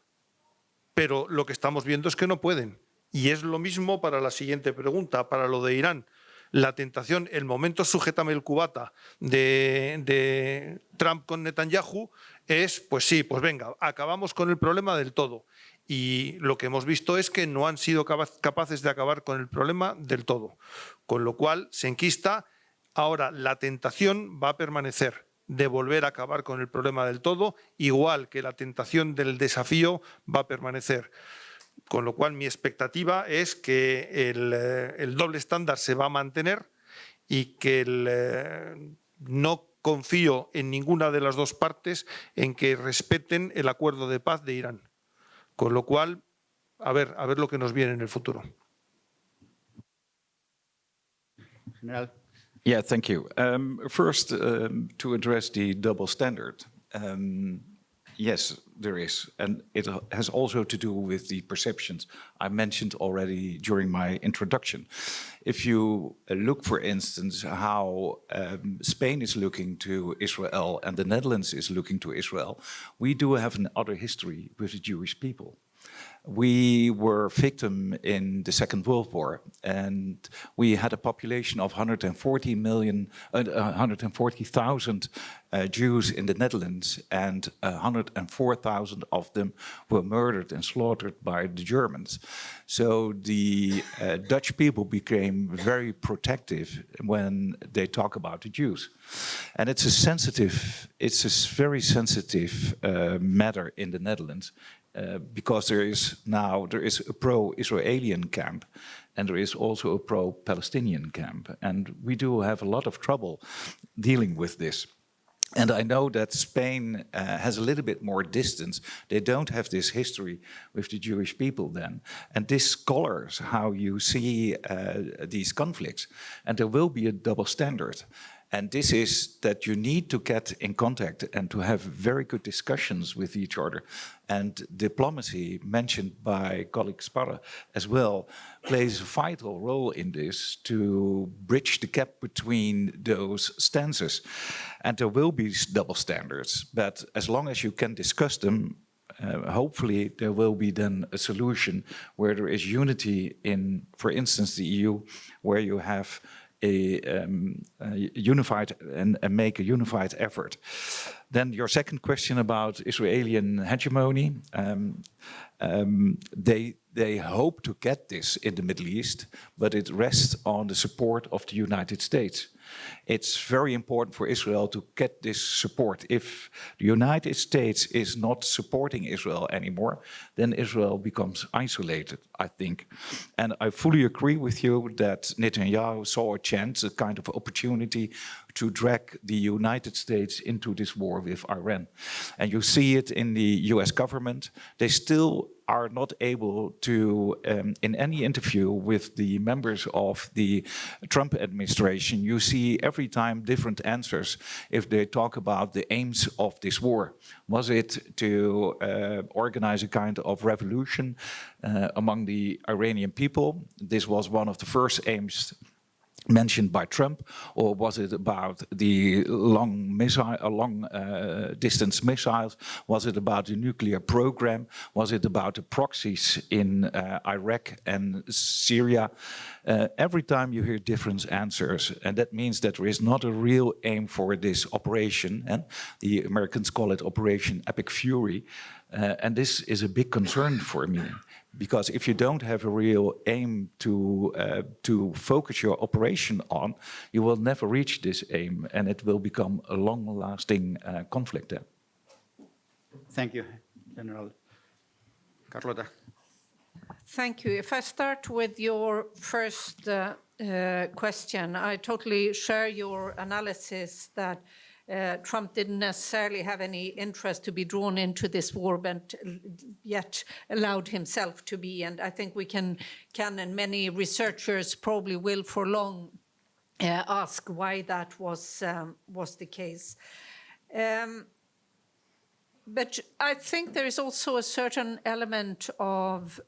Pero lo que estamos viendo es que no pueden. Y es lo mismo para la siguiente pregunta, para lo de Irán. La tentación, el momento sujétame el cubata de Trump con Netanyahu es, pues sí, pues venga, acabamos con el problema del todo. Y lo que hemos visto es que no han sido capaces de acabar con el problema del todo. Con lo cual se enquista. Ahora la tentación va a permanecer de volver a acabar con el problema del todo, igual que la tentación del desafío va a permanecer. Con lo cual mi expectativa es que el doble estándar se va a mantener y que no confío en ninguna de las dos partes en que respeten el acuerdo de paz de Irán. Con lo cual, a ver lo que nos viene en el futuro. General. Yeah, thank you. First, to address the double standard. Yes, there is. And it has also to do with the perceptions I mentioned already during my introduction. If you look, for instance, how Spain is looking to Israel and the Netherlands is looking to Israel, we do have another history with the Jewish people. We were victim in the Second World War, and we had a population of 140,000 Jews in the Netherlands, and 104,000 of them were murdered and slaughtered by the Germans. So the Dutch people became very protective when they talk about the Jews. And it's a very sensitive matter in the Netherlands. Because there is a pro-Israeli camp and there is also a pro-Palestinian camp. And we do have a lot of trouble dealing with this. And I know that Spain has a little bit more distance. They don't have this history with the Jewish people then. And this colors how you see these conflicts. And there will be a double standard. And this is that you need to get in contact and to have very good discussions with each other. And diplomacy, mentioned by colleague Sparre as well, plays a vital role in this to bridge the gap between those stances. And there will be double standards, but as long as you can discuss them, hopefully there will be then a solution where there is unity in, for instance, the EU, where you have a unified and make a unified effort. Then your second question about Israeli hegemony, they hope to get this in the Middle East, but it rests on the support of the United States. It's very important for Israel to get this support. If the United States is not supporting Israel anymore, then Israel becomes isolated, I think. And I fully agree with you that Netanyahu saw a chance, a kind of opportunity to drag the United States into this war with Iran. And you see it in the US government. They still are not able to, in any interview with the members of the Trump administration, you see every time different answers if they talk about the aims of this war. Was it to organize a kind of revolution among the Iranian people? This was one of the first aims mentioned by Trump, or was it about the long distance missiles? Was it about the nuclear program? Was it about the proxies in Iraq and Syria? Every time you hear different answers, and that means that there is not a real aim for this operation, and the Americans call it Operation Epic Fury, and this is a big concern for me. Because if you don't have a real aim to focus your operation on, you will never reach this aim, and it will become a long-lasting conflict then. Thank you, General. Carlota. Thank you. If I start with your first question, I totally share your analysis that Trump didn't necessarily have any interest to be drawn into this war, but yet allowed himself to be. And I think we can and many researchers probably will for long ask why that was the case. But I think there is also a certain element of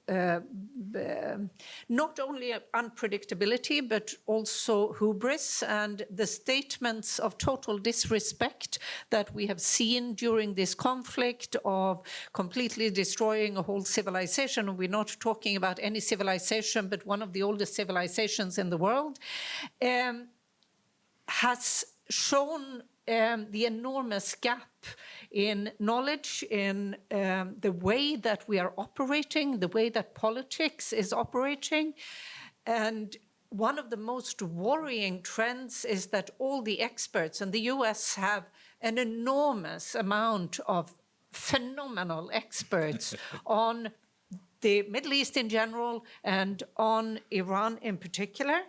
not only unpredictability, but also hubris and the statements of total disrespect that we have seen during this conflict of completely destroying a whole civilization. We're not talking about any civilization, but one of the oldest civilizations in the world, has shown the enormous gap in knowledge, in the way that we are operating, the way that politics is operating. And one of the most worrying trends is that all the experts, and the US have an enormous amount of phenomenal experts on the Middle East in general and on Iran in particular.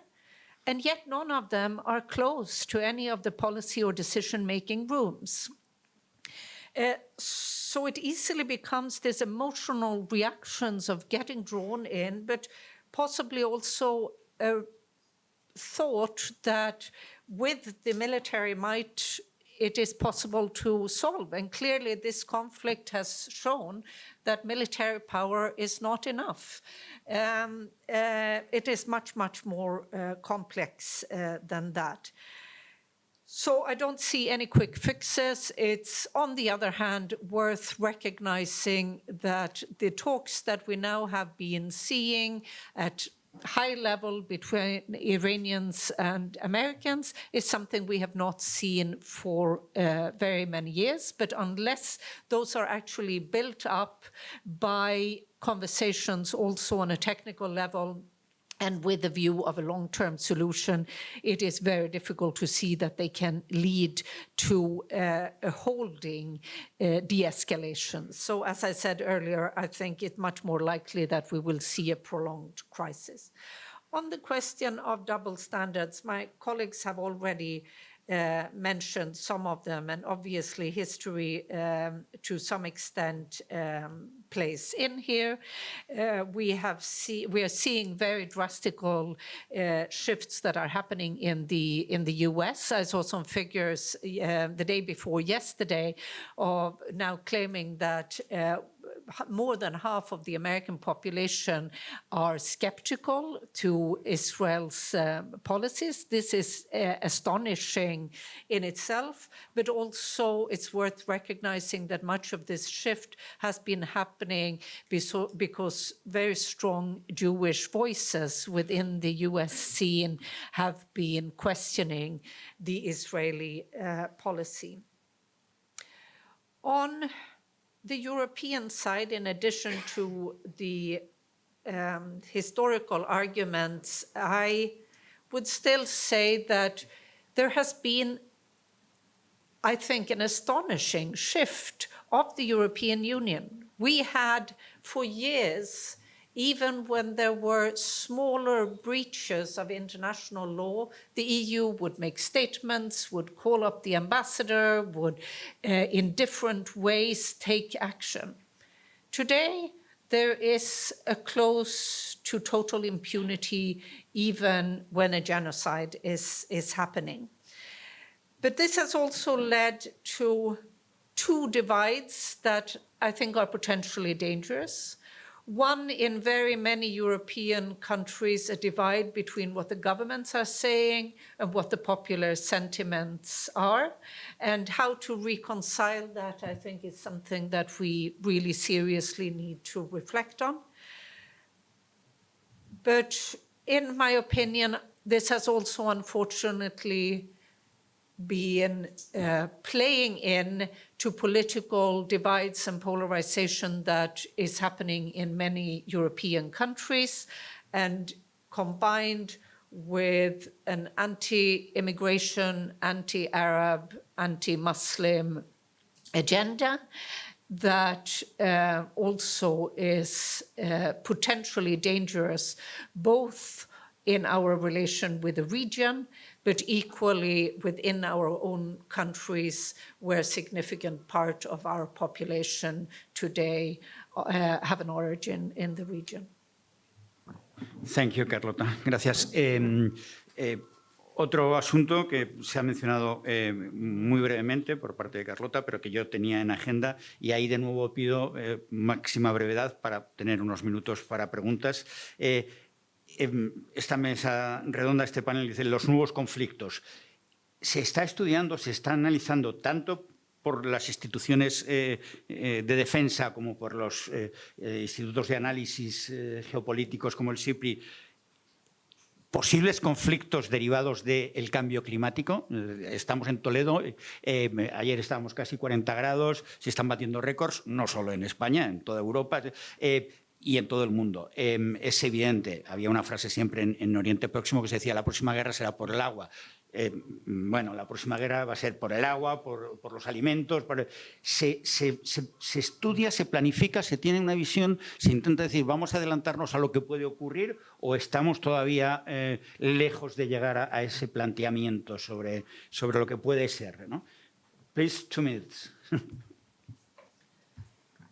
And yet none of them are close to any of the policy or decision-making rooms. So it easily becomes this emotional reactions of getting drawn in, but possibly also a thought that with the military might, it is possible to solve. And clearly this conflict has shown that military power is not enough. It is much, much more complex than that. So I don't see any quick fixes. It's, on the other hand, worth recognizing that the talks that we now have been seeing at high level between Iranians and Americans is something we have not seen for very many years. But unless those are actually built up by conversations also on a technical level and with the view of a long-term solution, it is very difficult to see that they can lead to a holding de-escalation. So as I said earlier, I think it's much more likely that we will see a prolonged crisis. On the question of double standards, my colleagues have already mentioned some of them, and obviously history to some extent plays in here. We are seeing very drastic shifts that are happening in the US. I saw some figures the day before yesterday of now claiming that more than half of the American population are skeptical to Israel's policies. This is astonishing in itself, but also it's worth recognizing that much of this shift has been happening because very strong Jewish voices within the US scene have been questioning the Israeli policy. On the European side, in addition to the historical arguments, I would still say that there has been, I think, an astonishing shift of the European Union. We had for years, even when there were smaller breaches of international law, the EU would make statements, would call up the ambassador, would in different ways take action. Today, there is a close to total impunity even when a genocide is happening. But this has also led to two divides that I think are potentially dangerous. One, in very many European countries, a divide between what the governments are saying and what the popular sentiments are. And how to reconcile that, I think, is something that we really seriously need to reflect on. But in my opinion, this has also unfortunately been playing in to political divides and polarization that is happening in many European countries, and combined with an anti-immigration, anti-Arab, anti-Muslim agenda that also is potentially dangerous, both in our relation with the region, but equally within our own countries, where a significant part of our population today have an origin in the region. Thank you, Carlota. Gracias. Otro asunto que se ha mencionado muy brevemente por parte de Carlota, pero que yo tenía en agenda, y ahí de nuevo pido máxima brevedad para tener unos minutos para preguntas. Esta mesa redonda, este panel, dice los nuevos conflictos. Se está estudiando, se está analizando tanto por las instituciones de defensa como por los institutos de análisis geopolíticos como el SIPRI, posibles conflictos derivados del cambio climático. Estamos en Toledo, ayer estábamos casi 40 grados, se están batiendo récords, no solo en España, en toda Europa. Y en todo el mundo. Es evidente, había una frase siempre en Oriente Próximo que se decía la próxima guerra será por el agua. Bueno, la próxima guerra va a ser por el agua, por los alimentos. Se estudia, se planifica, se tiene una visión, se intenta decir vamos a adelantarnos a lo que puede ocurrir o estamos todavía lejos de llegar a ese planteamiento sobre lo que puede ser, ¿no? Please, 2 minutes.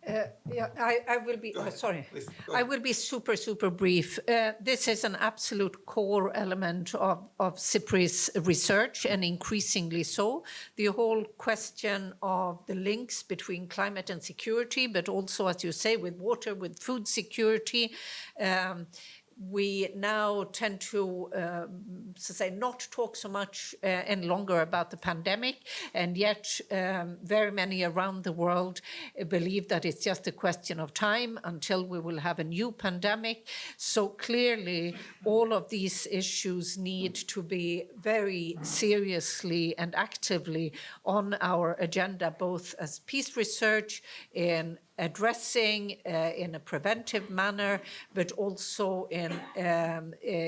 I will be, sorry, I will be super brief. This is an absolute core element of SIPRI's research, and increasingly so. The whole question of the links between climate and security, but also, as you say, with water, with food security. We now tend to say not talk so much any longer about the pandemic, and yet very many around the world believe that it's just a question of time until we will have a new pandemic. So clearly all of these issues need to be very seriously and actively on our agenda, both as peace research, in addressing in a preventive manner, but also in,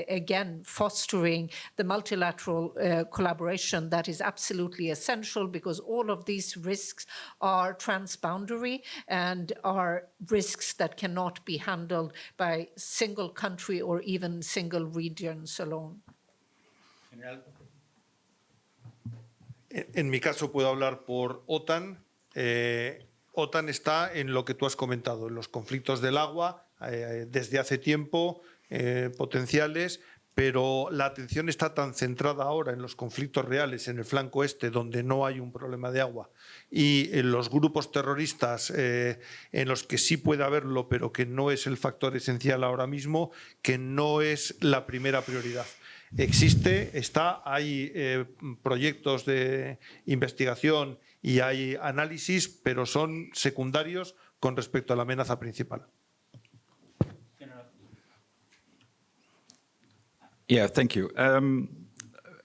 again, fostering the multilateral collaboration that is absolutely essential, because all of these risks are transboundary and are risks that cannot be handled by single country or even single regions alone. En mi caso puedo hablar por OTAN. OTAN está en lo que tú has comentado, en los conflictos del agua, desde hace tiempo, potenciales, pero la atención está tan centrada ahora en los conflictos reales en el flanco este, donde no hay un problema de agua, y en los grupos terroristas en los que sí puede haberlo, pero que no es el factor esencial ahora mismo, que no es la primera prioridad. Hay proyectos de investigación y hay análisis, pero son secundarios con respecto a la amenaza principal. Yeah, thank you.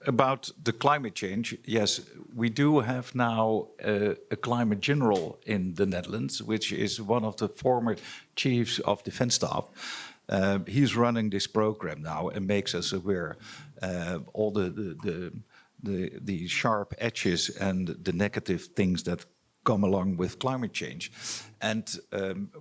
About the climate change, yes, we do have now a climate general in the Netherlands, which is one of the former chiefs of defense staff. He's running this program now and makes us aware all the sharp edges and the negative things that come along with climate change. And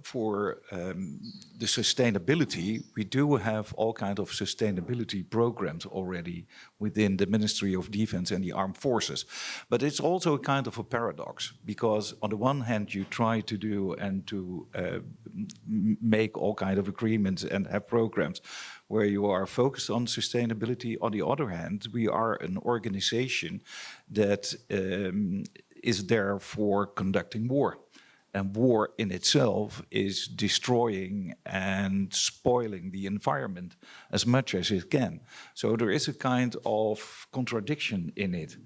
for the sustainability, we do have all kinds of sustainability programs already within the Ministry of Defense and the Armed Forces. But it's also a kind of a paradox, because on the one hand, you try to do and to make all kinds of agreements and have programs where you are focused on sustainability. On the other hand, we are an organization that is there for conducting war. And war in itself is destroying and spoiling the environment as much as it can. So there is a kind of contradiction in it.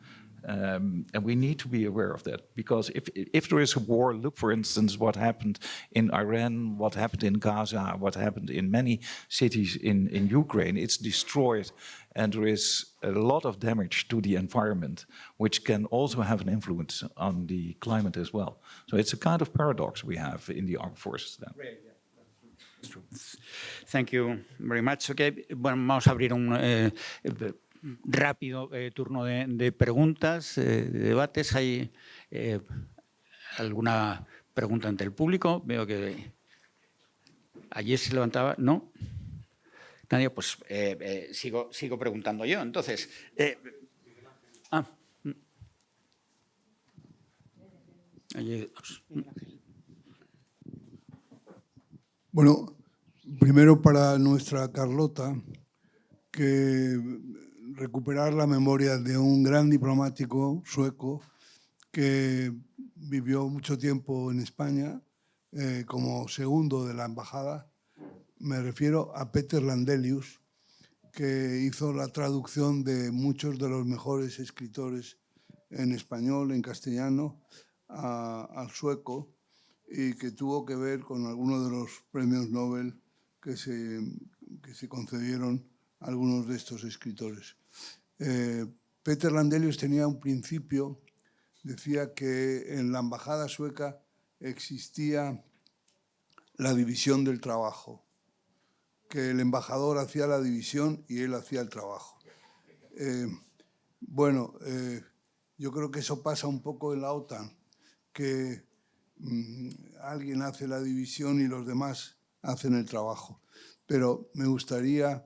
And we need to be aware of that, because if there is a war, look, for instance, what happened in Iran, what happened in Gaza, what happened in many cities in Ukraine. It's destroyed, and there is a lot of damage to the environment, which can also have an influence on the climate as well. So it's a kind of paradox we have in the armed forces then. That's true. Thank you very much. Okay, bueno, vamos a abrir un rápido turno de preguntas, de debates. ¿Hay alguna pregunta ante el público? Veo que ayer se levantaba. ¿No? Nadie, pues sigo preguntando yo. Entonces, Bueno, primero para nuestra Carlota, que recuperar la memoria de un gran diplomático sueco que vivió mucho tiempo en España como segundo de la embajada. Me refiero a Peter Landelius, que hizo la traducción de muchos de los mejores escritores en español, en castellano, al sueco, y que tuvo que ver con algunos de los premios Nobel que se concedieron a algunos de estos escritores. Peter Landelius tenía un principio, decía que en la embajada sueca existía la división del trabajo, que el embajador hacía la división y él hacía el trabajo. Yo creo que eso pasa un poco en la OTAN, que alguien hace la división y los demás hacen el trabajo. Pero me gustaría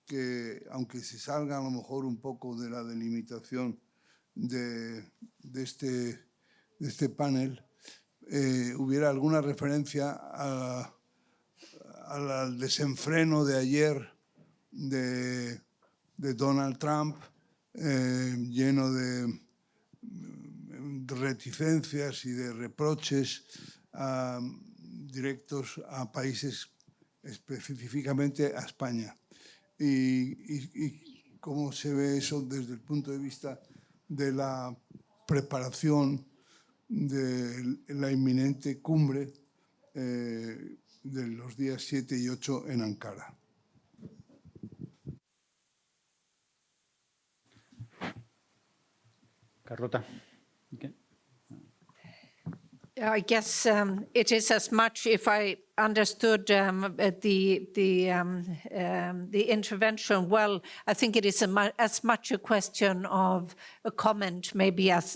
que, aunque se salga a lo mejor un poco de la delimitación de este panel, hubiera alguna referencia al desenfreno de ayer de Donald Trump, lleno de reticencias y de reproches directos a países, específicamente a España. Y cómo se ve eso desde el punto de vista de la preparación de la inminente cumbre de los días 7 y 8 en Ankara. Carlota. Okay. I guess it is as much, if I understood the intervention well, I think it is as much a question of a comment, maybe as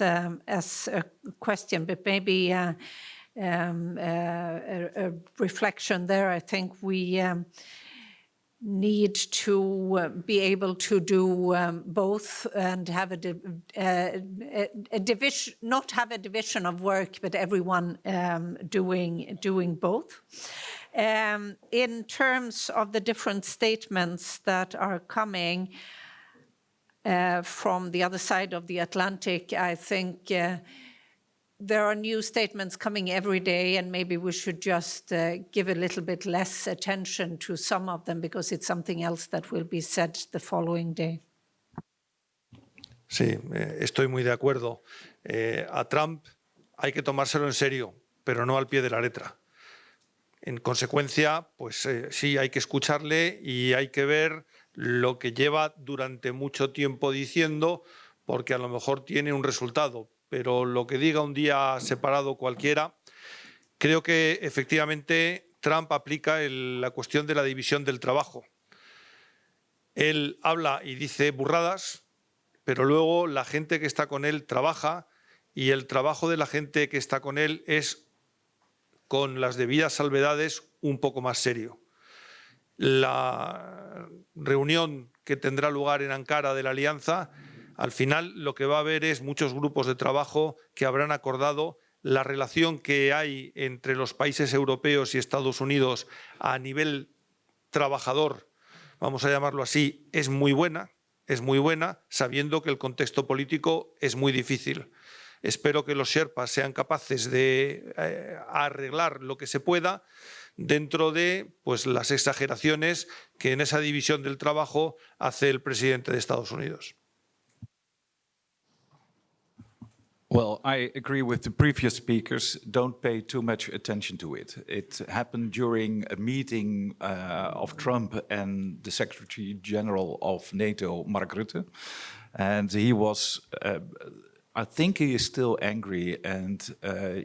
a question, but maybe a reflection there. I think we need to be able to do both and have a division, not have a division of work, but everyone doing both. In terms of the different statements that are coming from the other side of the Atlantic, I think there are new statements coming every day, and maybe we should just give a little bit less attention to some of them, because it's something else that will be said the following day. Sí, estoy muy de acuerdo. A Trump hay que tomárselo en serio, pero no al pie de la letra. En consecuencia, pues sí, hay que escucharle y hay que ver lo que lleva durante mucho tiempo diciendo, porque a lo mejor tiene un resultado. Pero lo que diga un día separado cualquiera, creo que efectivamente Trump aplica la cuestión de la división del trabajo. Él habla y dice burradas, pero luego la gente que está con él trabaja y el trabajo de la gente que está con él es, con las debidas salvedades, un poco más serio. La reunión que tendrá lugar en Ankara de la Alianza, al final lo que va a haber es muchos grupos de trabajo que habrán acordado la relación que hay entre los países europeos y Estados Unidos a nivel trabajador, vamos a llamarlo así, es muy buena, sabiendo que el contexto político es muy difícil. Espero que los Sherpas sean capaces de arreglar lo que se pueda dentro de las exageraciones que en esa división del trabajo hace el presidente de Estados Unidos. Well, I agree with the previous speakers. Don't pay too much attention to it. It happened during a meeting of Trump and the Secretary General of NATO, Mark Rutte. And he was, I think he is still angry, and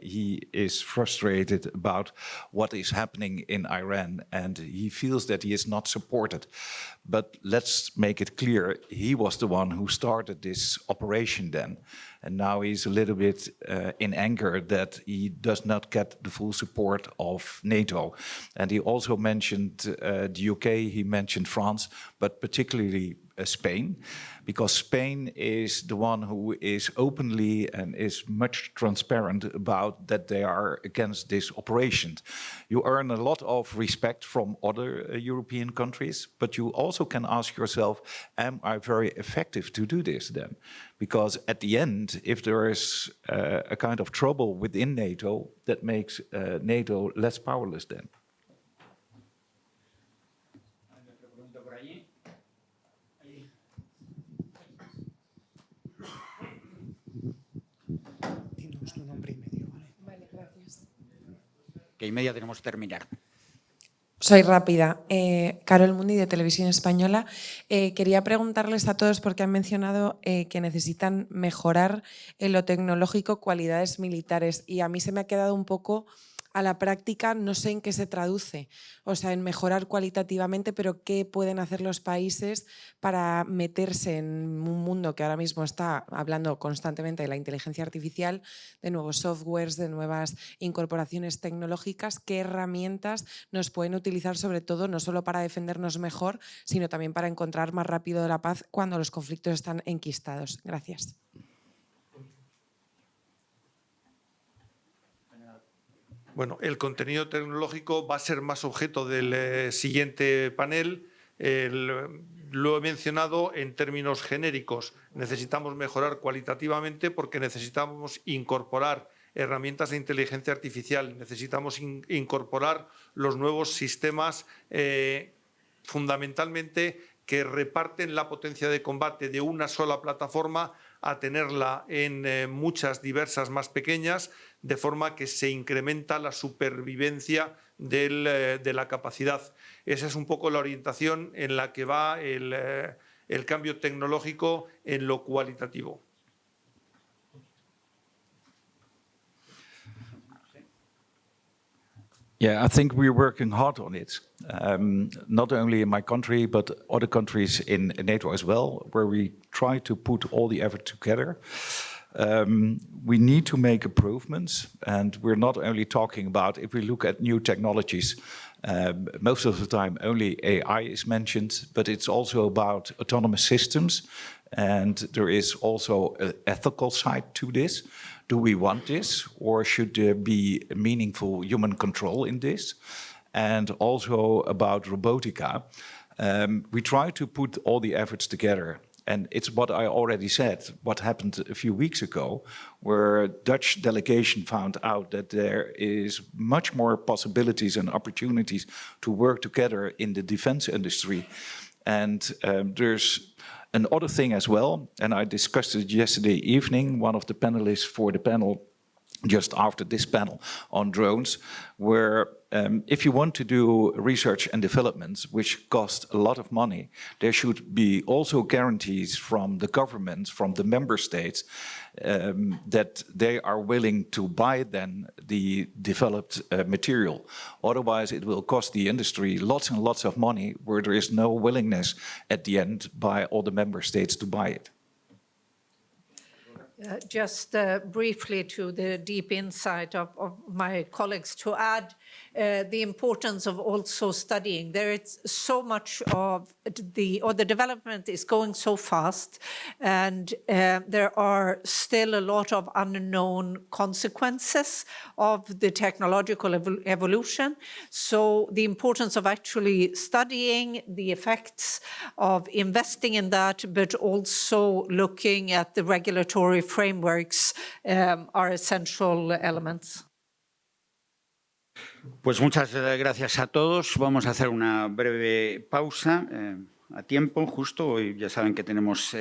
he is frustrated about what is happening in Iran, and he feels that he is not supported. But let's make it clear, he was the one who started this operation then. And now he's a little bit in anger that he does not get the full support of NATO. And he also mentioned the UK, he mentioned France, but particularly Spain, because Spain is the one who is openly and is much transparent about that they are against this operation. You earn a lot of respect from other European countries, but you also can ask yourself, am I very effective to do this then? Because at the end, if there is a kind of trouble within NATO, that makes NATO less powerless then. Dinos tu nombre y medio, ¿vale? Vale, gracias. Que y media tenemos que terminar. Soy rápida. Carol Mundi, de Televisión Española. Quería preguntarles a todos, porque han mencionado que necesitan mejorar en lo tecnológico cualidades militares, y a mí se me ha quedado un poco a la práctica, no sé en qué se traduce, o sea, en mejorar cualitativamente, pero qué pueden hacer los países para meterse en un mundo que ahora mismo está hablando constantemente de la inteligencia artificial, de nuevos softwares, de nuevas incorporaciones tecnológicas. ¿Qué herramientas nos pueden utilizar, sobre todo, no solo para defendernos mejor, sino también para encontrar más rápido la paz cuando los conflictos están enquistados? Gracias. Bueno, el contenido tecnológico va a ser más objeto del siguiente panel. Lo he mencionado en términos genéricos. Necesitamos mejorar cualitativamente porque necesitamos incorporar herramientas de inteligencia artificial, necesitamos incorporar los nuevos sistemas fundamentalmente que reparten la potencia de combate de una sola plataforma a tenerla en muchas diversas más pequeñas, de forma que se incrementa la supervivencia de la capacidad. Esa es un poco la orientación en la que va el cambio tecnológico en lo cualitativo. Yeah, I think we're working hard on it, not only in my country, but other countries in NATO as well, where we try to put all the effort together. We need to make improvements, and we're not only talking about, if we look at new technologies, most of the time only AI is mentioned, but it's also about autonomous systems, and there is also an ethical side to this. Do we want this, or should there be meaningful human control in this? And also about robotica. We try to put all the efforts together. And it's what I already said, what happened a few weeks ago, where a Dutch delegation found out that there is much more possibilities and opportunities to work together in the defense industry. And there's another thing as well, and I discussed it yesterday evening, one of the panelists for the panel just after this panel on drones, where if you want to do research and development, which cost a lot of money, there should be also guarantees from the government, from the member states, that they are willing to buy then the developed material. Otherwise, it will cost the industry lots and lots of money where there is no willingness at the end by all the member states to buy it. Just briefly to the deep insight of my colleagues, to add the importance of also studying. There is so much of the development is going so fast, and there are still a lot of unknown consequences of the technological evolution. So the importance of actually studying the effects of investing in that, but also looking at the regulatory frameworks are essential elements. Pues muchas gracias a todos. Vamos a hacer una breve pausa a tiempo, justo. Hoy ya saben que tenemos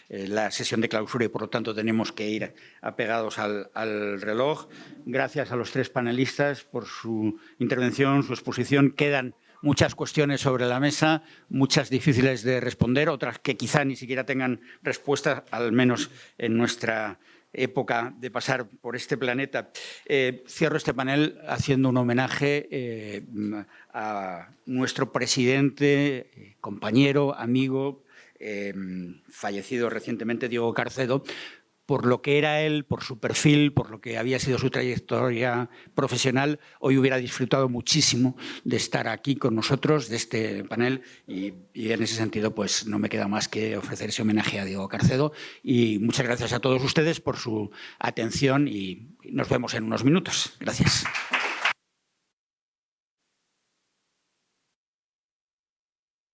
la sesión de clausura y por lo tanto tenemos que ir apegados al reloj. Gracias a los tres panelistas por su intervención, su exposición. Quedan muchas cuestiones sobre la mesa, muchas difíciles de responder, otras que quizá ni siquiera tengan respuesta, al menos en nuestra época de pasar por este planeta. Cierro este panel haciendo un homenaje a nuestro presidente, compañero, amigo, fallecido recientemente, Diego Carcedo, por lo que era él, por su perfil, por lo que había sido su trayectoria profesional. Hoy hubiera disfrutado muchísimo de estar aquí con nosotros, de este panel, y en ese sentido pues no me queda más que ofrecer ese homenaje a Diego Carcedo. Y muchas gracias a todos ustedes por su atención y nos vemos en unos minutos. Gracias.